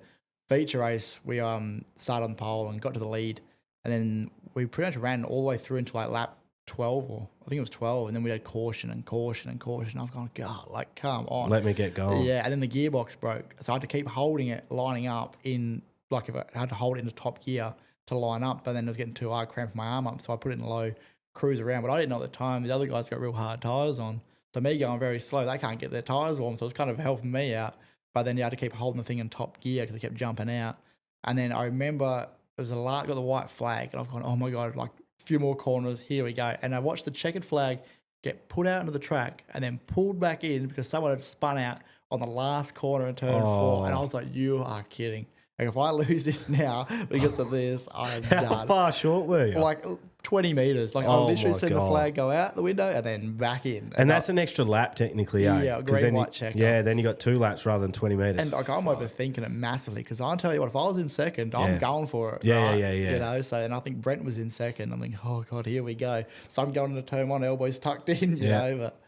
feature race, we started on the pole and got to the lead. And then we pretty much ran all the way through into like lap 12, or I think it was 12. And then we had caution. I was going, God, like, come on. Let me get going. Yeah, and then the gearbox broke. So I had to keep holding it, lining up in, like if I had to hold it into top gear to line up, but then it was getting too hard, cramped my arm up. So I put it in low, cruise around. But I didn't know at the time, the other guys got real hard tyres on. So me going very slow, they can't get their tyres warm. So it was kind of helping me out. But then you had to keep holding the thing in top gear because it kept jumping out. And then I remember it was got the white flag. And I've gone, oh my God, like a few more corners, here we go. And I watched the checkered flag get put out into the track and then pulled back in because someone had spun out on the last corner in turn 4. And I was like, you are kidding. Like, if I lose this now because of this, I'm done. How far short were you? Like 20 metres. Like, I literally seen the flag go out the window and then back in. And that's an extra lap technically, yeah, green, white checker. Yeah, then you got 2 laps rather than 20 metres. And like, I'm overthinking it massively because I'll tell you what, if I was in second, I'm going for it. Yeah, right? yeah. So, and I think Brent was in second. I'm thinking, oh God, here we go. So I'm going into turn 1, elbows tucked in, you know. But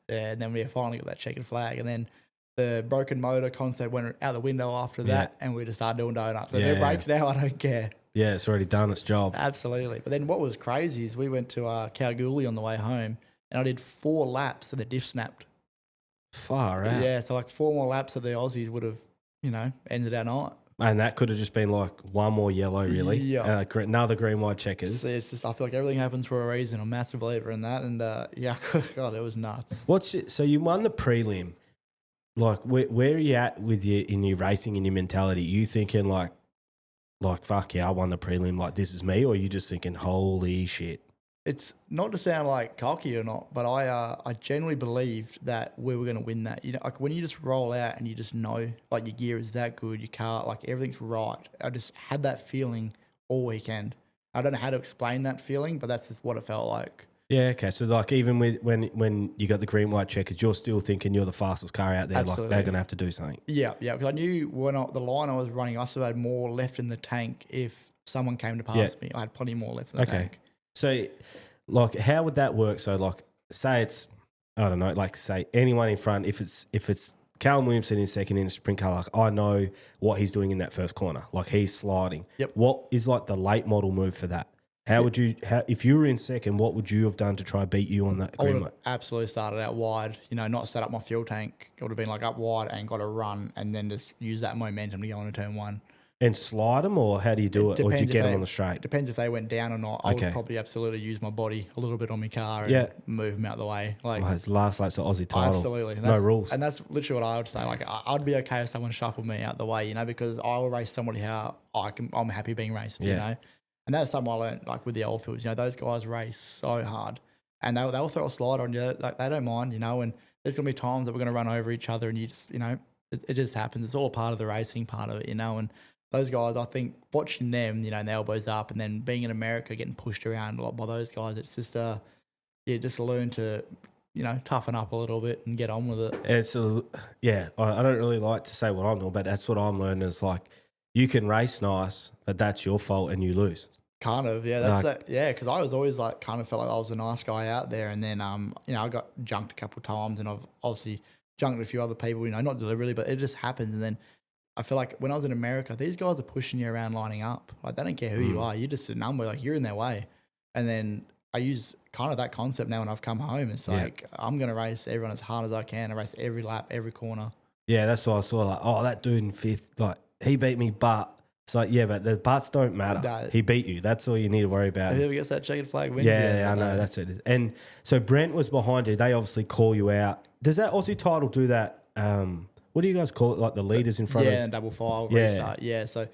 yeah, and then we finally got that checkered flag. And then the broken motor concept went out the window after that, and we just started doing donuts. So their brakes now, I don't care. Yeah, it's already done its job. Absolutely. But then what was crazy is we went to Kalgoorlie on the way home, and I did 4 laps, and the diff snapped. Far out. Yeah, so like 4 more laps of the Aussies would have, ended our night. And that could have just been like one more yellow, really. Yeah. Another green, white checkers. It's just, I feel like everything happens for a reason. I'm a massive believer in that. And God, it was nuts. So you won the prelim. Like, where are you at in your racing and your mentality? You thinking like, fuck yeah, I won the prelim, like this is me? Or are you just thinking, holy shit? It's not to sound like cocky or not, but I genuinely believed that we were going to win that. Like when you just roll out and you just know, like your gear is that good, your car, like everything's right. I just had that feeling all weekend. I don't know how to explain that feeling, but that's just what it felt like. Yeah, okay. So like even when you got the green, white checkers, you're still thinking you're the fastest car out there. Absolutely. Like they're going to have to do something. Yeah, because I knew when the line I was running, I still had more left in the tank if someone came to pass me. I had plenty more left in the tank. So like how would that work? So like say it's, I don't know, like say anyone in front, if it's Callum Williamson in second in a sprint car, like I know what he's doing in that first corner. Like he's sliding. Yep. What is like the late model move for that? How would you, if you were in second, what would you have done to try beat you on that I would green have absolutely started out wide, not set up my fuel tank. It would have been like up wide and got a run and then just use that momentum to go into turn 1. And slide them, or how do you do it? Or do you get them on the straight? Depends if they went down or not. I would probably absolutely use my body a little bit on my car and move them out the way. Like it's last lap's the Aussie title. Absolutely. No rules. And that's literally what I would say. Like I'd be okay if someone shuffled me out the way, because I will race somebody how I'm happy being raced, And that's something I learned like with the old fields. Those guys race so hard, and they'll throw a slider on you. Like they don't mind, and there's gonna be times that we're gonna run over each other, and you just, it just happens. It's all part of the racing part of it, And those guys, I think, watching them, and the elbows up, and then being in America, getting pushed around a lot by those guys, it's just just learn to, toughen up a little bit and get on with it. It's I don't really like to say what I'm doing, but that's what I'm learning is like you can race nice, but that's your fault and you lose. Kind of, yeah. That's that. Yeah, because I was always like, kind of felt like I was a nice guy out there, and then I got junked a couple of times, and I've obviously junked a few other people, not deliberately, but it just happens. And then I feel like when I was in America, these guys are pushing you around lining up. Like they don't care who you are, you're just a number. Like you're in their way. And then I use kind of that concept now when I've come home. It's like I'm gonna race everyone as hard as I can. I race every lap, every corner. Yeah, that's what I saw. Like, oh, that dude in 5th, like he beat me, but. It's like, yeah, but the butts don't matter. No. He beat you. That's all you need to worry about. Whoever gets that checkered flag wins. Yeah, I know. That's it. And so Brent was behind you. They obviously call you out. Does that Aussie title do that? What do you guys call it? Like the leaders in front of and double file restart. Yeah, so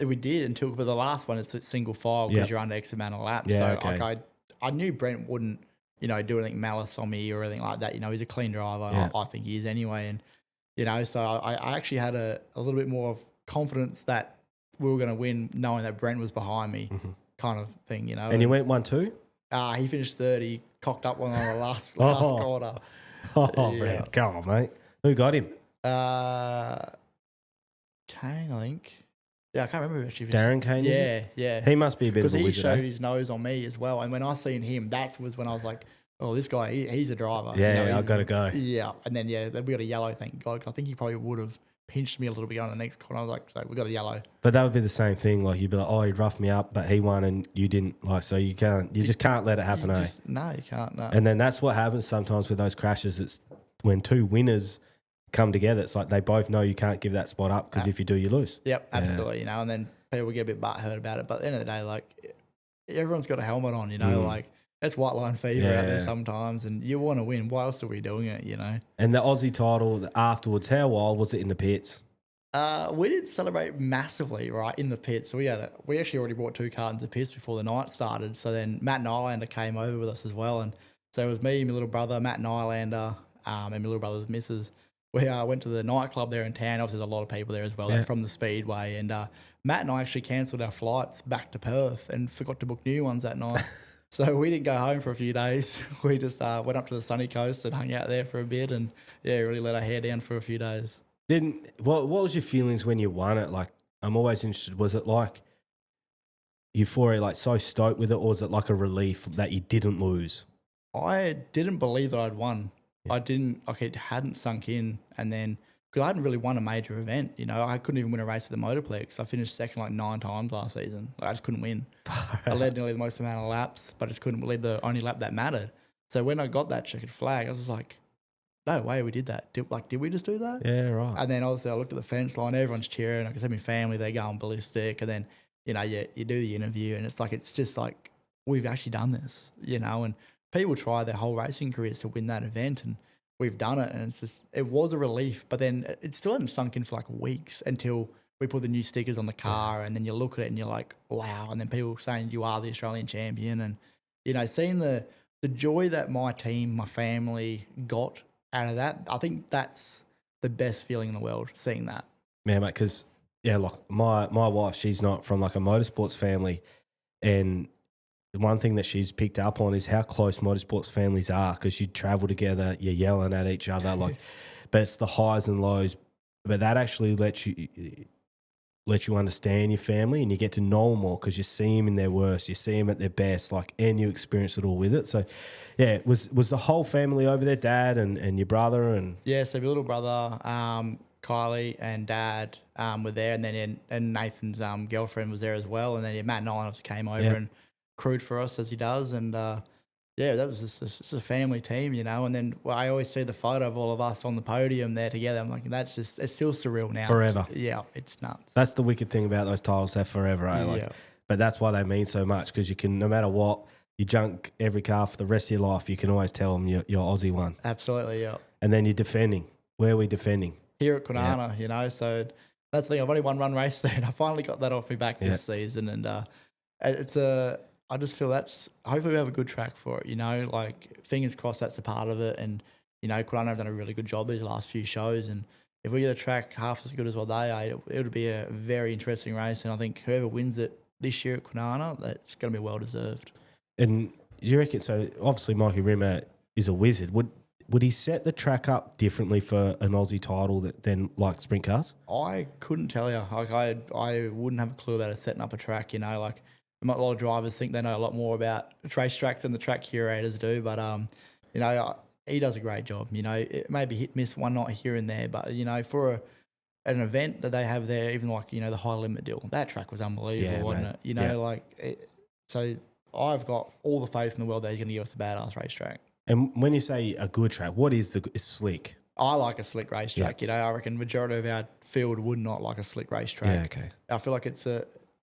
we did until, but the last one, it's a single file because you're under X amount of laps. Yeah, so okay. like I knew Brent wouldn't, do anything malice on me or anything like that. He's a clean driver. Yeah. I think he is anyway. And, so I actually had a little bit more of confidence that we were going to win, knowing that Brent was behind me, kind of thing, And you went 1-2? He finished 3rd. He cocked up one on the last quarter. Brent, come on, mate. Who got him? Kane, I think. Yeah, I can't remember actually. Darren Kane, is Yeah, it? yeah. He must be a bit of a Because he wizard. showed Eh? his nose on me as well. And when I seen him, that was when I was like, oh, this guy, he's a driver. Yeah, I he's- got to go. Yeah. And then, we got a yellow, thank God. I think he probably would have pinched me a little bit on the next corner. I was like, so we got a yellow. But that would be the same thing. Like, you'd be like, oh, he roughed me up, but he won and you didn't. Like, so you just can't let it happen, eh? No, you can't. No. And then that's what happens sometimes with those crashes. It's when two winners come together. It's like they both know you can't give that spot up because if you do, you lose. Yep, absolutely. You know, and then people get a bit butthurt about it. But at the end of the day, like, everyone's got a helmet on, you know, like, that's white line fever out there sometimes, and you want to win. Why else are we doing it, you know? And the Aussie title afterwards, how wild was it in the pits? We didn't celebrate massively, right, in the pits. So we actually already brought 2 cartons of piss before the night started. So then Matt and Islander came over with us as well. And so it was me, my little brother, Matt and Islander, and my little brother's missus. We went to the nightclub there in town. Obviously, there's a lot of people there as well from the Speedway. And Matt and I actually cancelled our flights back to Perth and forgot to book new ones that night. So we didn't go home for a few days. We just went up to the sunny coast and hung out there for a bit and, really let our hair down for a few days. What was your feelings when you won it? Like, I'm always interested. Was it like euphoria, like so stoked with it, or was it like a relief that you didn't lose? I didn't believe that I'd won. I didn't, like, it hadn't sunk in. And then, because I hadn't really won a major event, you know, I couldn't even win a race at the Motorplex. I finished second like 9 times last season. Like, I just couldn't win. I led nearly the most amount of laps, but I just couldn't lead the only lap that mattered. So when I got that checkered flag, I was just like, no way we did that. Did we just do that? Yeah, right. And then obviously I looked at the fence line, everyone's cheering. I can see my family, they're going ballistic. And then, you know, you do the interview and it's just like, we've actually done this, you know, and people try their whole racing careers to win that event and we've done it. And it was a relief, but then it still hadn't sunk in for like weeks until we put the new stickers on the car and then you look at it and you're like, wow. And then people saying you are the Australian champion and, you know, seeing the joy that my team, my family got out of that, I think that's the best feeling in the world, seeing that. Man, mate, because, like my wife, she's not from like a motorsports family. And the one thing that she's picked up on is how close motorsports families are because you travel together, you're yelling at each other. Like, but it's the highs and lows. But that actually lets you understand your family and you get to know them more because you see them in their worst, you see them at their best, like, and you experience it all with it. So, yeah, was the whole family over there, Dad and your brother and so my little brother, Kylie and Dad were there, and then and Nathan's girlfriend was there as well, and then Matt and I obviously came over and crewed for us as he does, and that was just a family team, you know. And then I always see the photo of all of us on the podium there together. I'm like, it's still surreal now. Forever. Yeah, it's nuts. That's the wicked thing about those titles, they're forever, eh? Like, but that's why they mean so much because you can, no matter what, you junk every car for the rest of your life, you can always tell them you're Aussie one. Absolutely, yeah. And then you're defending. Where are we defending? Here at Kwinana, you know, so that's the thing. I've only won one race there, and I finally got that off me back this season. And I just feel hopefully we have a good track for it, you know, like, fingers crossed that's a part of it. And, you know, Kwinana have done a really good job these last few shows. And if we get a track half as good as what they are, it would be a very interesting race. And I think whoever wins it this year at Kwinana, that's going to be well deserved. And you reckon, so obviously Mikey Rimmer is a wizard. Would he set the track up differently for an Aussie title than like sprint cars? I couldn't tell you. Like, I wouldn't have a clue about setting up a track, you know. Like, a lot of drivers think they know a lot more about racetracks than the track curators do. But, you know, he does a great job. You know, it may be hit miss one night here and there, but, you know, for an event that they have there, even like, you know, the high limit deal, that track was unbelievable, wasn't it? You know, so I've got all the faith in the world that he's going to give us a badass racetrack. And when you say a good track, what is slick? I like a slick racetrack. You know, I reckon majority of our field would not like a slick racetrack. Yeah, okay. I feel like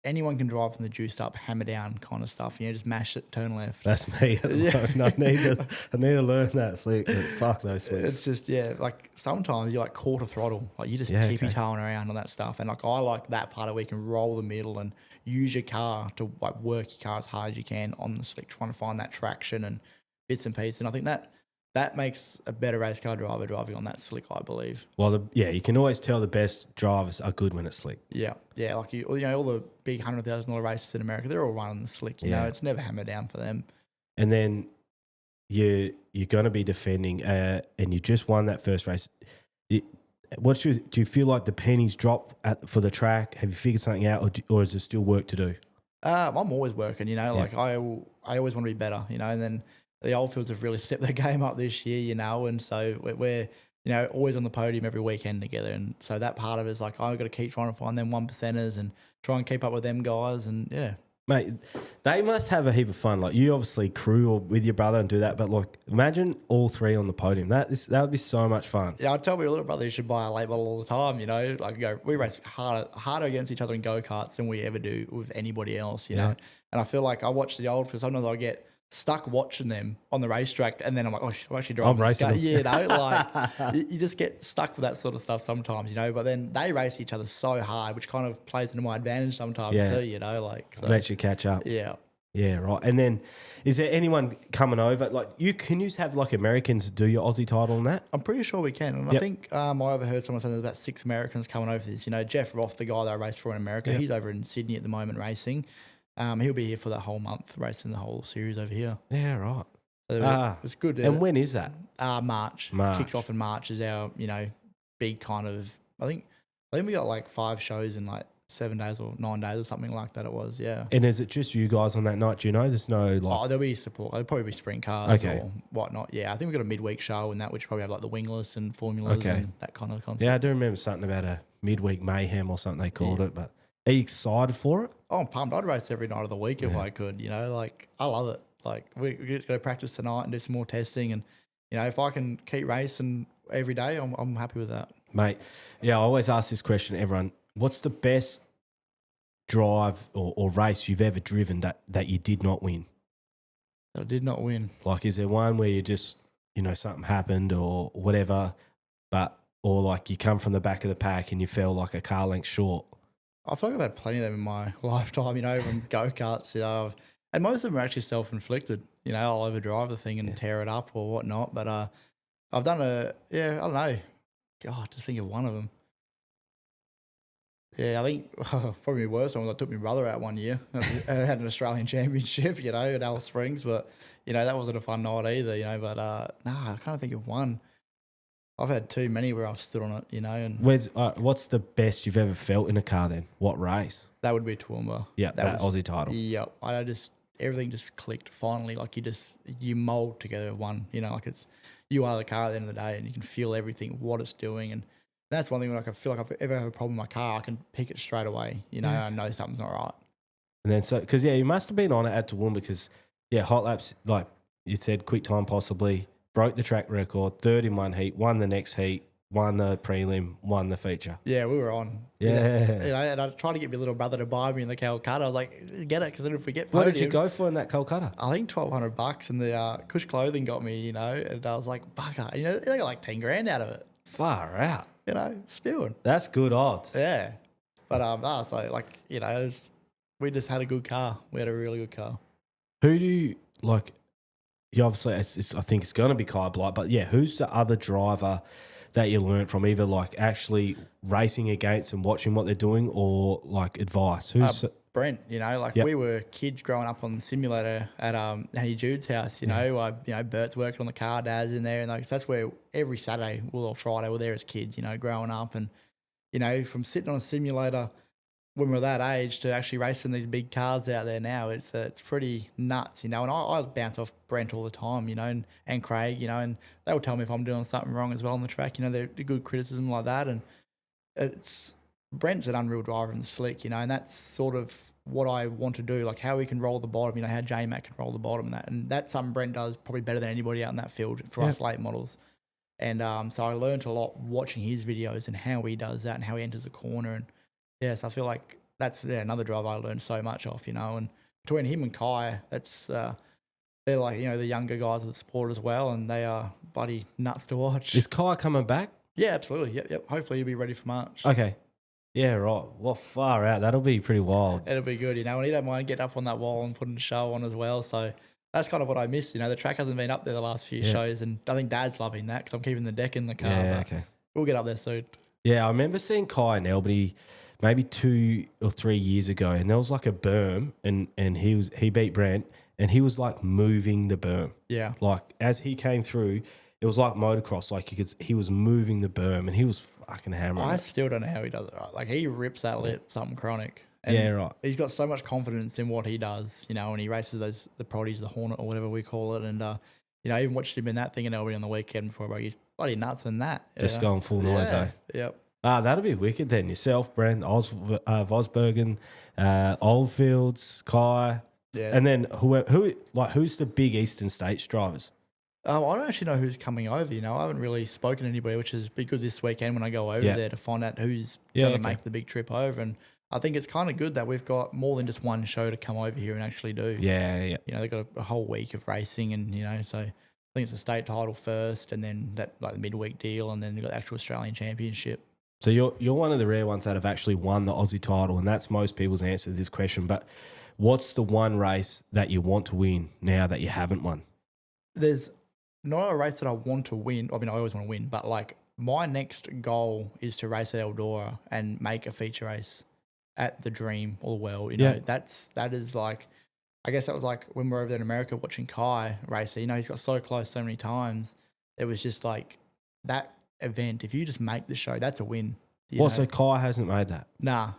anyone can drive from the juiced up, hammer down kind of stuff. You know, just mash it, turn left. That's me. I need to learn that slick. Fuck those slicks. It's just, like, sometimes you're like quarter throttle. Like, you just keep toeing around on that stuff. And like, I like that part of where you can roll the middle and use your car to like work your car as hard as you can on the slick, trying to find that traction and bits and pieces. And I think that makes a better race car driver driving on that slick, I believe. Well, you can always tell the best drivers are good when it's slick. Yeah, like all the big $100,000 races in America, they're all running the slick. You know, it's never hammer down for them. And then you're going to be defending, and you just won that first race. do you feel like the pennies drop for the track? Have you figured something out, or is there still work to do? I'm always working, you know, like I always want to be better, you know, and then the old fields have really stepped their game up this year, you know, and so we're you know, always on the podium every weekend together. And so that part of it is like, I've got to keep trying to find them 1%ers and try and keep up with them guys. And yeah. Mate, they must have a heap of fun. Like, you obviously crew or with your brother and do that, but like, imagine all three on the podium. That would be so much fun. Yeah, I tell my little brother he should buy a late model all the time, you know. Like, we race harder against each other in go-karts than we ever do with anybody else, you know. And I feel like I watch the old field, sometimes I get stuck watching them on the racetrack, and then I'm like, oh, I'm actually driving. I'm racing them. Yeah, you know, like you just get stuck with that sort of stuff sometimes, you know. But then they race each other so hard, which kind of plays into my advantage sometimes too, you know. Like, so, lets you catch up. Yeah. Yeah, right. And then, is there anyone coming over? Like, can you have like Americans do your Aussie title and that? I'm pretty sure we can. And I think I overheard someone say there's about 6 Americans coming over for this. You know, Jeff Roth, the guy that I raced for in America, he's over in Sydney at the moment racing. He'll be here for that whole month, racing the whole series over here. Yeah, right. So it's good. And when is that? March. Kicks off in March is our, you know, big kind of, I think we got like 5 shows in like 7 days or 9 days or something like that it was, yeah. And is it just you guys on that night? Do you know? There's no like... Oh, there'll be support. There'll probably be sprint cars or whatnot. Yeah, I think we've got a midweek show and that, which probably have like the wingless and formulas and that kind of concept. Yeah, I do remember something about a midweek mayhem or something they called it, but are you excited for it? Oh, I'm pumped. I'd race every night of the week if I could, you know, like I love it. Like we go to practice tonight and do some more testing, and you know, if I can keep racing every day, I'm happy with that. Mate, yeah, I always ask this question to everyone. What's the best drive or race you've ever driven that you did not win? I did not win. Like, is there one where you just, you know, something happened or whatever, or like you come from the back of the pack and you fell like a car length short? I feel like I've had plenty of them in my lifetime, you know, from go-karts, you know, and most of them are actually self-inflicted. You know, I'll overdrive the thing and tear it up or whatnot. But I've done I don't know. God, to think of one of them. Yeah, I think probably the worst one was I took my brother out one year. I had an Australian championship, you know, at Alice Springs. But, you know, that wasn't a fun night either, you know. But, I can't think of one. I've had too many where I've stood on it, you know. And what's the best you've ever felt in a car then? What race? That would be Toowoomba. Yeah, that Aussie title. Yep. Everything just clicked finally. Like you mold together one, you know, like you are the car at the end of the day and you can feel everything, what it's doing. And that's one thing when I feel like if I ever have a problem with my car, I can pick it straight away. You know, I know something's not right. And then because you must have been on it at Toowoomba because, hot laps, like you said, quick time possibly, broke the track record, third in one heat, won the next heat, won the prelim, won the feature. Yeah, we were on. Yeah. You know, and I tried to get my little brother to buy me in the Calcutta. I was like, get it, because then if we get podium. What did you go for in that Calcutta? I think $1,200, and the Cush clothing got me, you know, and I was like, bugger. You know, they got like 10 grand out of it. Far out. You know, spewing. That's good odds. Yeah. But, so like, you know, we just had a good car. We had a really good car. Who do you, like, you obviously, I think it's going to be Kai Blight, but yeah, who's the other driver that you learned from, either like actually racing against and watching what they're doing or like advice? Who's Brent, you know, like we were kids growing up on the simulator at Annie Jude's house, you know, Bert's working on the car, Dad's in there, and like, so that's where every Saturday or Friday we're there as kids, you know, growing up. And, you know, from sitting on a simulator when we were that age to actually racing these big cars out there now, it's pretty nuts, you know. And I bounce off Brent all the time, you know, and Craig, you know, and they will tell me if I'm doing something wrong as well on the track, you know. They're good criticism like that. And Brent's an unreal driver in the slick, you know, and that's sort of what I want to do, like how we can roll the bottom, you know, how J-Mac can roll the bottom and that. And that's something Brent does probably better than anybody out in that field for us late models. And so I learned a lot watching his videos and how he does that and how he enters a corner. And yes, I feel like that's another driver I learned so much off, you know. And between him and Kai, that's they're like, you know, the younger guys of the sport as well, and they are bloody nuts to watch. Is Kai coming back? Yeah, absolutely. Yep. Hopefully he'll be ready for March. Okay. Yeah, right. Well, far out. That'll be pretty wild. It'll be good, you know, and he don't mind getting up on that wall and putting a show on as well. So that's kind of what I miss, you know. The track hasn't been up there the last few shows, and I think Dad's loving that because I'm keeping the deck in the car. Yeah, okay. We'll get up there soon. Yeah, I remember seeing Kai in Albany maybe 2 or 3 years ago, and there was like a berm, and he beat Brent, and he was like moving the berm. Yeah. Like as he came through, it was like motocross. Like he was moving the berm and he was fucking hammering I it. still don't know how he does it right. Like he rips that lip, something chronic. And Yeah, right. He's got so much confidence in what he does, you know, when he races the Prodigies, the Hornet or whatever we call it. And, you know, I even watched him in that thing in Albany on the weekend before, bro. He's bloody nuts in that. Just going full noise, eh? Yep. That'd be wicked then. Yourself, Brent, Vosbergen, Oldfields, Kai. Yeah. And then who's the big Eastern States drivers? I don't actually know who's coming over. You know, I haven't really spoken to anybody, which is be good this weekend when I go over there to find out who's going to make the big trip over. And I think it's kind of good that we've got more than just one show to come over here and actually do. Yeah. You know, they've got a whole week of racing, and you know, so I think it's a state title first, and then that like the midweek deal, and then you've got the actual Australian Championship. So you're one of the rare ones that have actually won the Aussie title, and that's most people's answer to this question. But what's the one race that you want to win now that you haven't won? There's not a race that I want to win. I mean, I always want to win, but like my next goal is to race at Eldora and make a feature race at the Dream or the World. You know, that is like, I guess that was like when we were over there in America watching Kai race. You know, he's got so close so many times. It was just like that event. If you just make the show, that's a win. So Kai hasn't made that? Nah.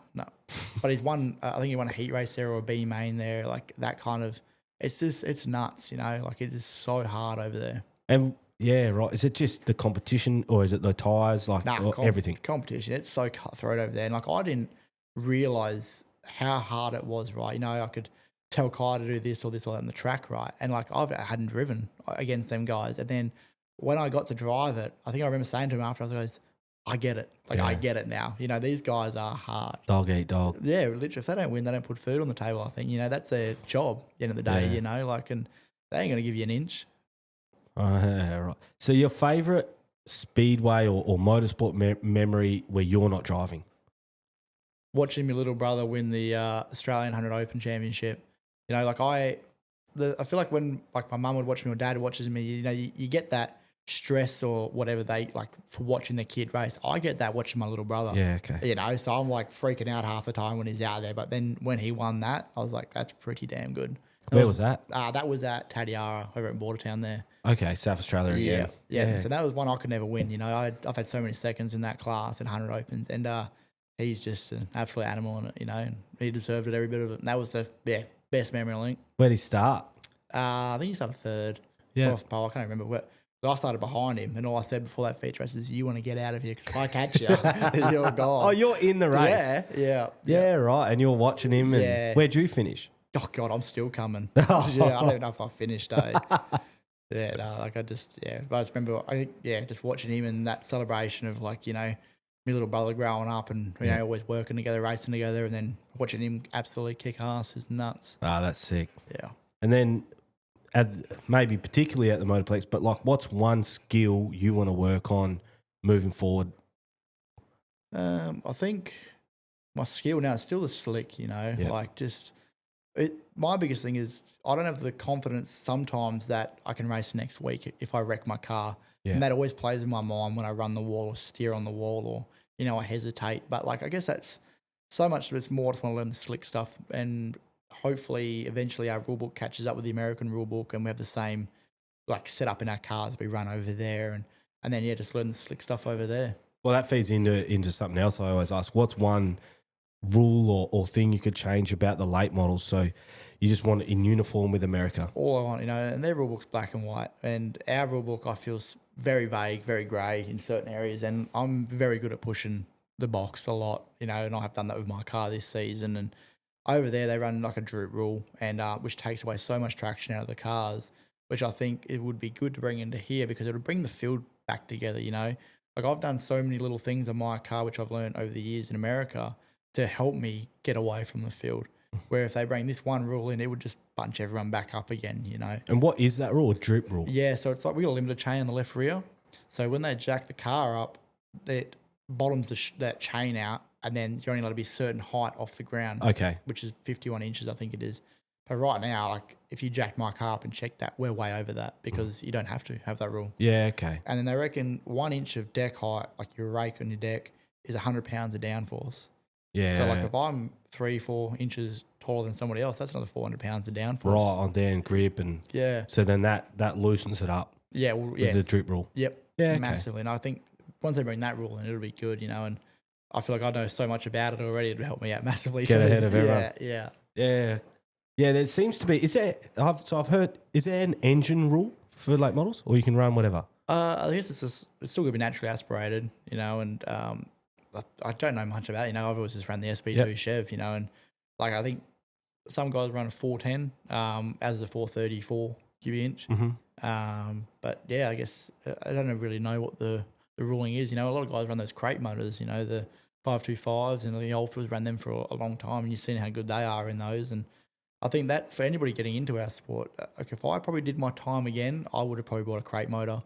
But he's won, I think he won a heat race there or a B main there, like that kind of, it's nuts, you know, like it is so hard over there. And yeah, right. Is it just the competition or is it the tyres, like everything? Competition. It's so cutthroat over there. And like I didn't realise how hard it was, right? You know, I could tell Kai to do this or this or that on the track, right? And like I hadn't driven against them guys. And then when I got to drive it, I think I remember saying to him after, I was like, I get it. Like, I get it now. You know, these guys are hard. Dog eat dog. Yeah, literally. If they don't win, they don't put food on the table, I think. You know, that's their job at the end of the day, you know, like, and they ain't going to give you an inch. Right. So your favourite speedway or motorsport memory where you're not driving? Watching my little brother win the Australian 100 Open Championship. You know, like I feel like when like my mum would watch me or dad watches me, you know, you get that stress or whatever they like for watching their kid race. I get that watching my little brother. Yeah, okay. You know, so I'm like freaking out half the time when he's out there. But then when he won that, I was like, that's pretty damn good. Where was that? That was at Tatiara over at Bordertown there. Okay, South Australia again. Yeah. So that was one I could never win. You know, I've had so many seconds in that class at 100 Opens, and he's just an absolute animal in it. You know, and he deserved it every bit of it. And that was the best memory, I think. Where'd he start? I think he started third. Yeah. Off pole, I can't remember. But I started behind him, and all I said before that feature race is, "You want to get out of here because if I catch you, you're gone." Oh, you're in the race. Yeah, right. And you're watching him. And where'd you finish? Oh God, I'm still coming. I don't even know if I finished. But I just remember, just watching him and that celebration of like, you know, my little brother growing up and you know always working together, racing together, and then watching him absolutely kick ass is nuts. That's sick. Yeah. And then maybe particularly at the Motorplex, but like what's one skill you want to work on moving forward? I think my skill now is still the slick, you know, like just my biggest thing is I don't have the confidence sometimes that I can race next week if I wreck my car. Yeah. And that always plays in my mind when I run the wall or steer on the wall or, you know, I hesitate. But like, I guess that's so much of it's more I just want to learn the slick stuff, and hopefully eventually our rule book catches up with the American rule book and we have the same like set up in our cars we run over there and then just learn the slick stuff over there. Well, that feeds into something else I always ask. What's one rule or thing you could change about the late models so you just want it in uniform with America? All I want, you know, and their rule book's black and white, and our rule book I feel is very vague, very grey in certain areas, and I'm very good at pushing the box a lot, you know, and I have done that with my car this season. And over there they run like a droop rule, and which takes away so much traction out of the cars, which I think it would be good to bring into here because it would bring the field back together, you know. Like I've done so many little things on my car which I've learned over the years in America to help me get away from the field, where if they bring this one rule in, it would just bunch everyone back up again, you know. And what is that rule? Droop rule? Yeah, so it's like we got a limited chain on the left rear. So when they jack the car up, it bottoms that chain out, and then you're only allowed to be a certain height off the ground. Okay. Which is 51 inches, I think it is. But right now, like if you jacked my car up and checked that, we're way over that because you don't have to have that rule. Yeah, okay. And then they reckon 1 inch of deck height, like your rake on your deck, is 100 pounds of downforce. Yeah. So like if I'm 3-4 inches taller than somebody else, that's another 400 pounds of downforce. Right, on there and grip and yeah. So then that loosens it up. Yeah, well, With yes. the drip rule. Yep. Yeah, okay. Massively. And I think once they bring that rule in, it'll be good, you know, and I feel like I know so much about it already. It'll help me out massively. Get too. ahead of everyone. Yeah. Yeah. Yeah, there seems to be. I've heard, is there an engine rule for late models, or you can run whatever? I guess it's still going to be naturally aspirated, you know, and I don't know much about it. You know, I've always just ran the SB2 Chev, you know, and like I think some guys run a 410 as a 434 cubic inch. But yeah, I guess I don't really know what the ruling is. You know, a lot of guys run those crate motors, you know, the 525s, and the old fields ran them for a long time, and you've seen how good they are in those. And I think that for anybody getting into our sport, like if I probably did my time again, I would have probably bought a crate motor,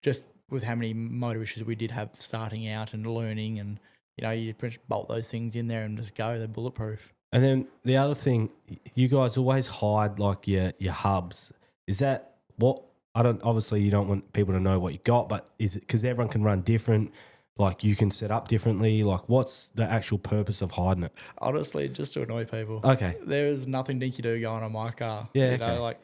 just with how many motor issues we did have starting out and learning, and you know, you pretty much bolt those things in there and just go. They're bulletproof. And then the other thing, you guys always hide like your hubs. Is that what? Obviously you don't want people to know what you got, but is it because everyone can run different? Like you can set up differently. Like what's the actual purpose of hiding it? Honestly, just to annoy people. Okay. There is nothing dinky do going on my car. Yeah. You know, like,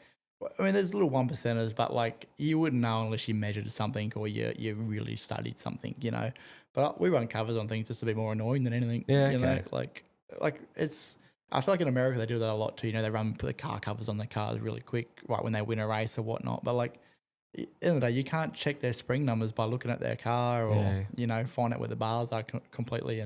I mean, there's little 1%ers, but like you wouldn't know unless you measured something or you really studied something, you know. But we run covers on things just to be more annoying than anything. Yeah. You know, Okay. like it's. I feel like in America they do that a lot too. You know, they put the car covers on their cars really quick, right when they win a race or whatnot. But like, at the end of the day, you can't check their spring numbers by looking at their car or you know, find out where the bars are completely.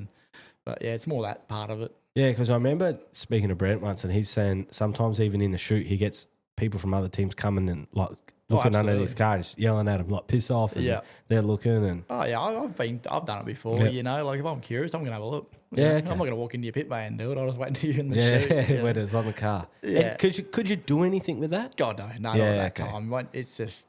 But yeah, it's more that part of it. Yeah, because I remember speaking to Brent once, and he's saying sometimes even in the shoot, he gets people from other teams coming and like looking under his car, just yelling at him like piss off. And they're looking and I've done it before. Yeah. You know, like if I'm curious, I'm gonna have a look. Yeah, You know, okay. I'm not gonna walk into your pit bay and do it. I'll just wait until you're in the shoot. yeah, when it's on the car. Yeah. And could you do anything with that? God no, not Yeah, at that okay. time. It's just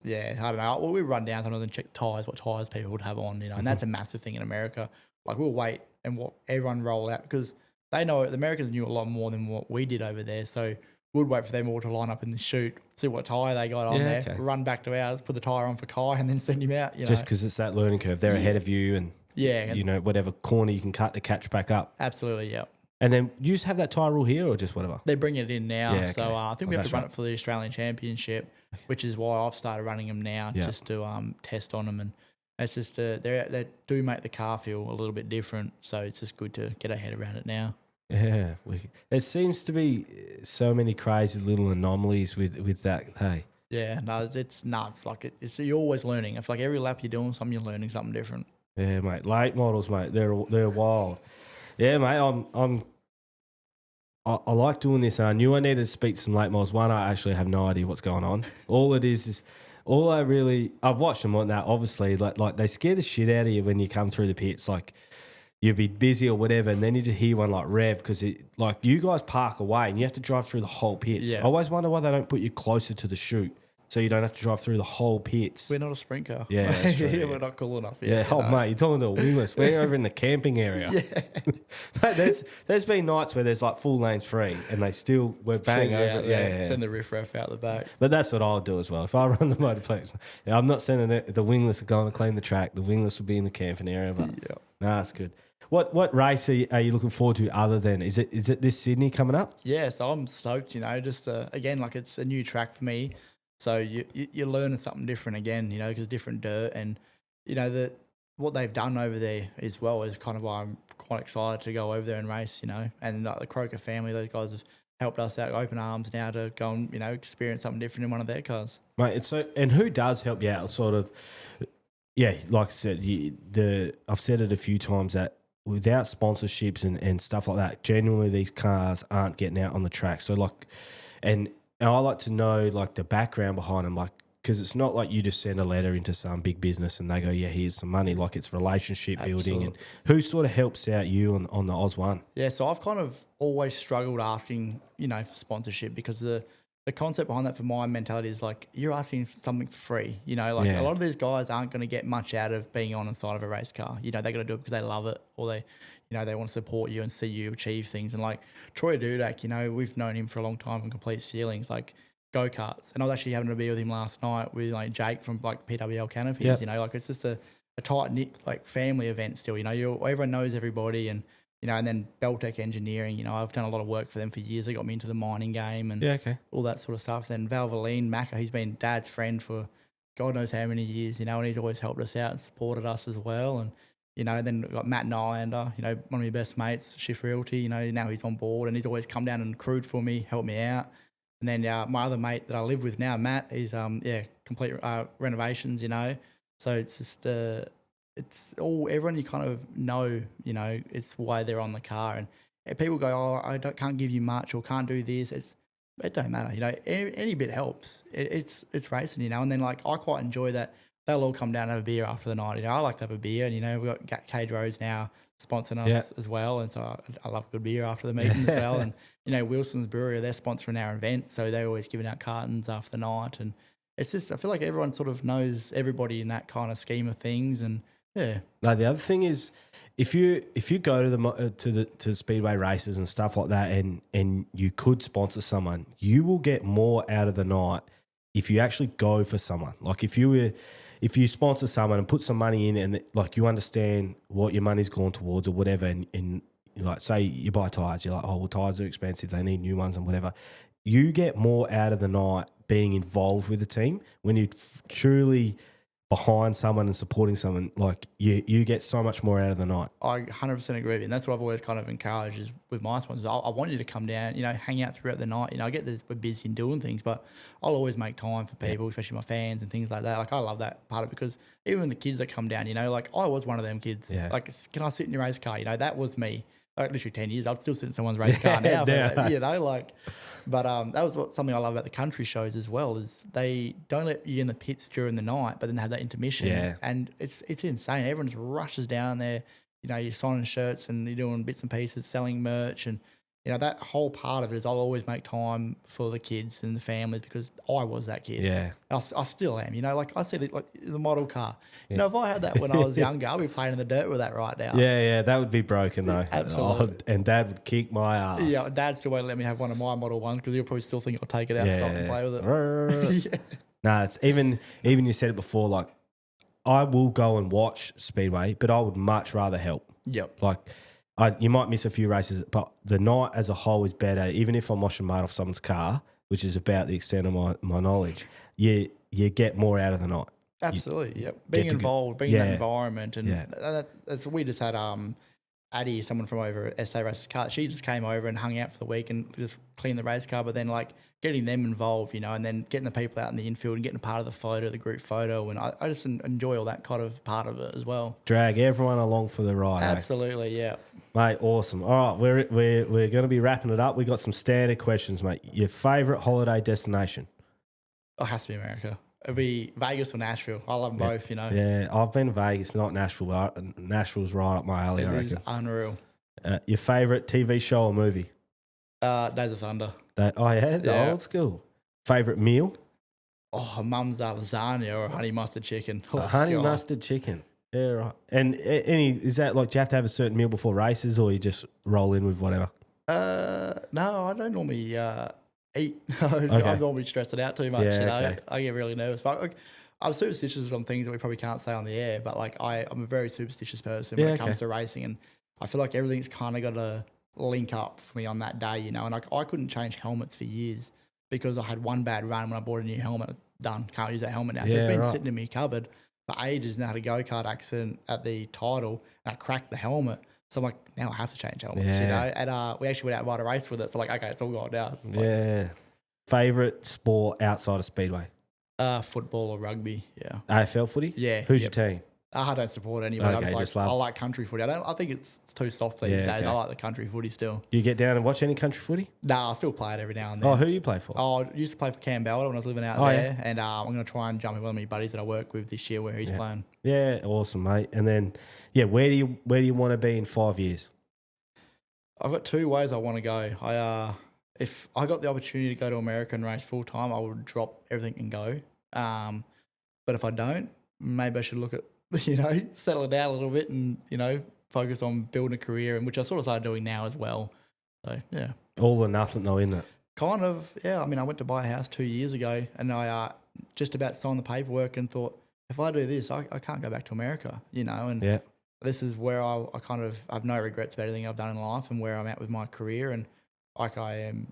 I don't know. Well, we run down sometimes and check tyres, what tyres people would have on, you know, and that's a massive thing in America. Like we'll wait and what everyone roll out because they know the Americans knew a lot more than what we did over there. So we'd wait for them all to line up in the chute, see what tyre they got on there, okay. run back to ours, put the tyre on for Kai, and then send him out. You Just know, because it's that learning curve. They're ahead of you and, you know, whatever corner you can cut to catch back up. absolutely, yeah. And then you just have that tyre rule here or just whatever? They're bringing it in now, Yeah, so okay. I think we have to run it for the Australian Championship, which is why I've started running them now, just to test on them. And it's just they do make the car feel a little bit different, so it's just good to get our head around it now. Yeah. There seems to be so many crazy little anomalies with that, hey? Yeah, no, it's nuts. Like it's you're always learning. I feel like every lap you're doing something, you're learning something different. Yeah, mate. Late models, mate. They're wild. Yeah, mate. I like doing this. I knew I needed to speak to some late models. One, I actually have no idea what's going on. All it is I've watched them on that. Obviously, like they scare the shit out of you when you come through the pits. Like you'd be busy or whatever, and then you just hear one like rev because like you guys park away and you have to drive through the whole pits. Yeah. I always wonder why they don't put you closer to the chute so you don't have to drive through the whole pits. We're not a sprint car. Yeah, that's true, yeah. We're not cool enough. Yeah, you know. mate, you're talking to a wingless. We're over in the camping area. Mate, there's been nights where there's like full lanes free and we're bang over. Yeah. Send the riff-raff out the back. But that's what I'll do as well. If I run the motorplex, I'm not sending it. The wingless are going to clean the track. The wingless will be in the camping area. But that's good. What race are you looking forward to other than is it this Sydney coming up? Yeah, so I'm stoked. You know, just again, like it's a new track for me. So you're learning something different again. You know, because different dirt and you know what they've done over there as well is kind of why I'm quite excited to go over there and race. You know, and like the Croker family, those guys have helped us out, open arms now to go and experience something different in one of their cars. Mate, and who does help you out? Sort of, yeah. Like I said, I've said it a few times that without sponsorships and stuff like that, genuinely these cars aren't getting out on the track. So like, and I like to know like the background behind them, like because it's not like you just send a letter into some big business and they go, yeah, here's some money. Like it's relationship building. And who sort of helps out you on the Oz One? Yeah, so I've kind of always struggled asking, for sponsorship because the concept behind that for my mentality is like you're asking for something for free. A lot of these guys aren't going to get much out of being on the side of a race car. They're going to do it because they love it or they want to support you and see you achieve things. And like Troy Dudak, we've known him for a long time from Complete Ceilings, like go-karts. And I was actually having to be with him last night with like Jake from like PWL Canopies, like it's just a tight-knit like family event still, everyone knows everybody and and then Beltec Engineering, I've done a lot of work for them for years. They got me into the mining game and all that sort of stuff. Then Valvoline Macca, he's been Dad's friend for God knows how many years, you know, and he's always helped us out and supported us as well. And, you know, then we've got Matt Nylander, you know, one of my best mates, Shift Realty, you know, now he's on board and he's always come down and crewed for me, helped me out. And then my other mate that I live with now, Matt, he's, complete renovations, you know. So it's just, it's all, everyone you kind of know, you know, it's why they're on the car. And people go, oh, can't give you much or can't do this. It don't matter, you know, any bit helps. It's racing, you know. And then, like, I quite enjoy that they'll all come down and have a beer after the night. You know, I like to have a beer, and, you know, we've got Cage Rose now sponsoring us as well. And so I love a good beer after the meeting as well. And, you know, Wilson's Brewery, they're sponsoring our event. So they're always giving out cartons after the night. And it's just, I feel like everyone sort of knows everybody in that kind of scheme of things. And yeah. No, the other thing is, if you go to speedway races and stuff like that, and you could sponsor someone, you will get more out of the night if you actually go for someone. Like if you sponsor someone and put some money in, and like you understand what your money's gone towards or whatever, and like say you buy tyres, you're like, oh well, tyres are expensive, they need new ones and whatever. You get more out of the night being involved with the team when you truly behind someone and supporting someone. Like you get so much more out of the night. I 100% agree with you. And that's what I've always kind of encouraged is with my sponsors. I want you to come down, you know, hang out throughout the night. You know, I get this, we're busy and doing things, but I'll always make time for people, especially my fans and things like that. Like I love that part of it because even the kids that come down, you know, like I was one of them kids. Yeah. Like, can I sit in your race car? You know, that was me. Like literally 10 years, I'd still sit in someone's race car now. But, you know, like, but that was something I love about the country shows as well is they don't let you in the pits during the night, but then they have that intermission. Yeah. And it's insane. Everyone just rushes down there. You know, you're signing shirts and you're doing bits and pieces, selling merch. And, you know, that whole part of it is I'll always make time for the kids and the families because I was that kid. Yeah. I still am. You know, like I see the model car. Yeah. You know, if I had that when I was younger, I'd be playing in the dirt with that right now. Yeah, that would be broken though. Absolutely. And Dad would kick my ass. Yeah, Dad still won't let me have one of my model ones because he'll probably still think I'll take it outside and play with it. Yeah. Nah, it's even you said it before, like I will go and watch Speedway, but I would much rather help. Yep. Like you might miss a few races, but the night as a whole is better. Even if I'm washing mud off someone's car, which is about the extent of my knowledge, you get more out of the night. Absolutely, yep. Being involved, being in that environment. And that's we just had Addie, someone from over at SA Races Car, she just came over and hung out for the week and just cleaned the race car, but then like getting them involved, you know, and then getting the people out in the infield and getting a part of the photo, the group photo, and I just enjoy all that kind of part of it as well. Drag everyone along for the ride. Absolutely, yeah. Mate, awesome. All right, we're going to be wrapping it up. We got some standard questions, mate. Your favourite holiday destination? Oh, it has to be America. It'd be Vegas or Nashville. I love them both, you know. Yeah, I've been to Vegas, not Nashville. But Nashville's right up my alley, I reckon. It is unreal. Your favourite TV show or movie? Days of Thunder. The old school. Favourite meal? Oh, mum's lasagna or honey mustard chicken. Oh, honey mustard chicken. Yeah, right. And is that like, do you have to have a certain meal before races or you just roll in with whatever? No, I don't normally eat. I'm normally stressed out too much, you know. Okay. I get really nervous. But like, I'm superstitious on things that we probably can't say on the air, but like I'm a very superstitious person when it comes to racing, and I feel like everything's kind of got to link up for me on that day, you know. And I couldn't change helmets for years because I had one bad run when I bought a new helmet. Done. Can't use that helmet now. So it's been sitting in my cupboard for ages. Now I had a go-kart accident at the title and I cracked the helmet. So I'm like, now I have to change helmets, you know. And we actually went out and ride a race with it. So like, okay, it's all gone now. Favourite sport outside of Speedway? Football or rugby, yeah. AFL footy? Yeah. Who's your team? I don't support anyone. I like country footy. I think it's too soft these days. I like the country footy still. Do you get down and watch any country footy? Nah, I still play it every now and then. Oh, who do you play for? Oh, I used to play for Campbell when I was living out there. Yeah. And I'm going to try and jump in one of my buddies that I work with this year where he's playing. Yeah, awesome, mate. And then, where do you want to be in 5 years? I've got two ways I want to go. If I got the opportunity to go to America and race full time, I would drop everything and go. But if I don't, maybe I should look at, you know, settle it down a little bit and, you know, focus on building a career, and which I sort of started doing now as well. So, yeah. All or nothing though, isn't it? Kind of, yeah. I mean, I went to buy a house 2 years ago and I just about signed the paperwork and thought, if I do this, I can't go back to America, you know, and this is where I kind of have no regrets about anything I've done in life and where I'm at with my career. And like I'm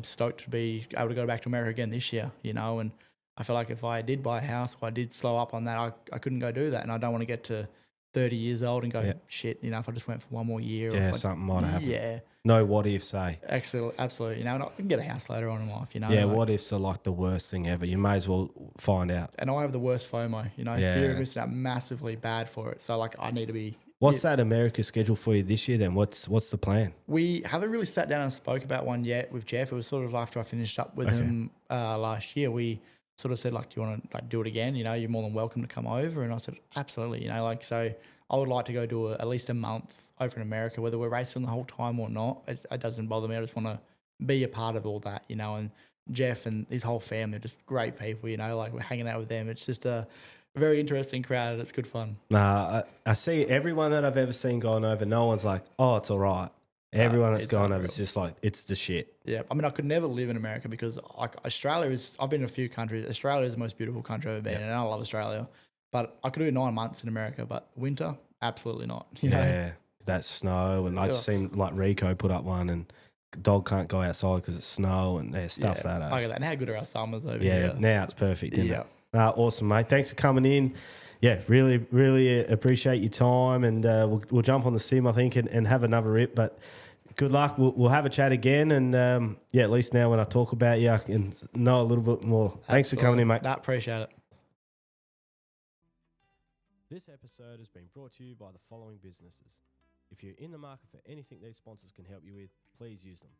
stoked to be able to go back to America again this year, you know, and I feel like if I did buy a house or I did slow up on that, I couldn't go do that. And I don't want to get to 30 years old and go, shit, you know, if I just went for one more year. Yeah, or if something might happen. Yeah. No what ifs, say. Absolutely. You know, and I can get a house later on in life, you know. Yeah, like, what ifs are like the worst thing ever. You may as well find out. And I have the worst FOMO, you know, fear of missing out, massively bad for it. So, like, I need to be... What's that America schedule for you this year then? What's the plan? We haven't really sat down and spoke about one yet with Jeff. It was sort of after I finished up with him last year. We sort of said, like, do you want to like do it again? You know, you're more than welcome to come over. And I said, absolutely. You know, like, so I would like to go do at least a month over in America, whether we're racing the whole time or not. It doesn't bother me. I just want to be a part of all that, you know. And Jeff and his whole family are just great people, you know, like we're hanging out with them. It's just a very interesting crowd and it's good fun. Nah, I see everyone that I've ever seen going over, no one's like, oh, it's all right. Everyone that's gone over, it's just like, it's the shit. Yeah. I mean, I could never live in America because like Australia is, I've been in a few countries. Australia is the most beautiful country I've ever been in, and I love Australia. But I could do 9 months in America, but winter, absolutely not. You know? That snow. And I just seen like Rico put up one and the dog can't go outside because it's snow and stuff that. I get that. And how good are our summers over here? Yeah, now it's perfect, isn't yeah. it? Awesome, mate. Thanks for coming in. Yeah, really, really appreciate your time, and we'll jump on the sim, I think, and have another rip. But good luck. We'll have a chat again, and at least now when I talk about you, I can know a little bit more. Thanks for coming in, mate. I appreciate it. This episode has been brought to you by the following businesses. If you're in the market for anything these sponsors can help you with, please use them.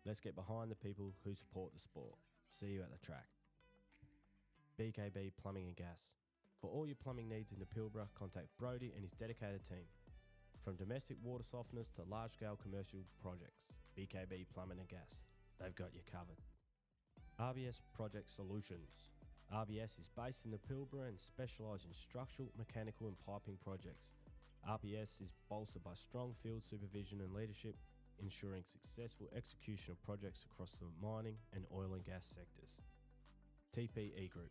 Let's get behind the people who support the sport. See you at the track. BKB Plumbing and Gas. For all your plumbing needs in the Pilbara, contact Brody and his dedicated team. From domestic water softeners to large-scale commercial projects, BKB Plumbing and Gas, they've got you covered. RBS Project Solutions. RBS is based in the Pilbara and specialise in structural, mechanical and piping projects. RBS is bolstered by strong field supervision and leadership, ensuring successful execution of projects across the mining and oil and gas sectors. TPE Group,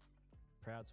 proud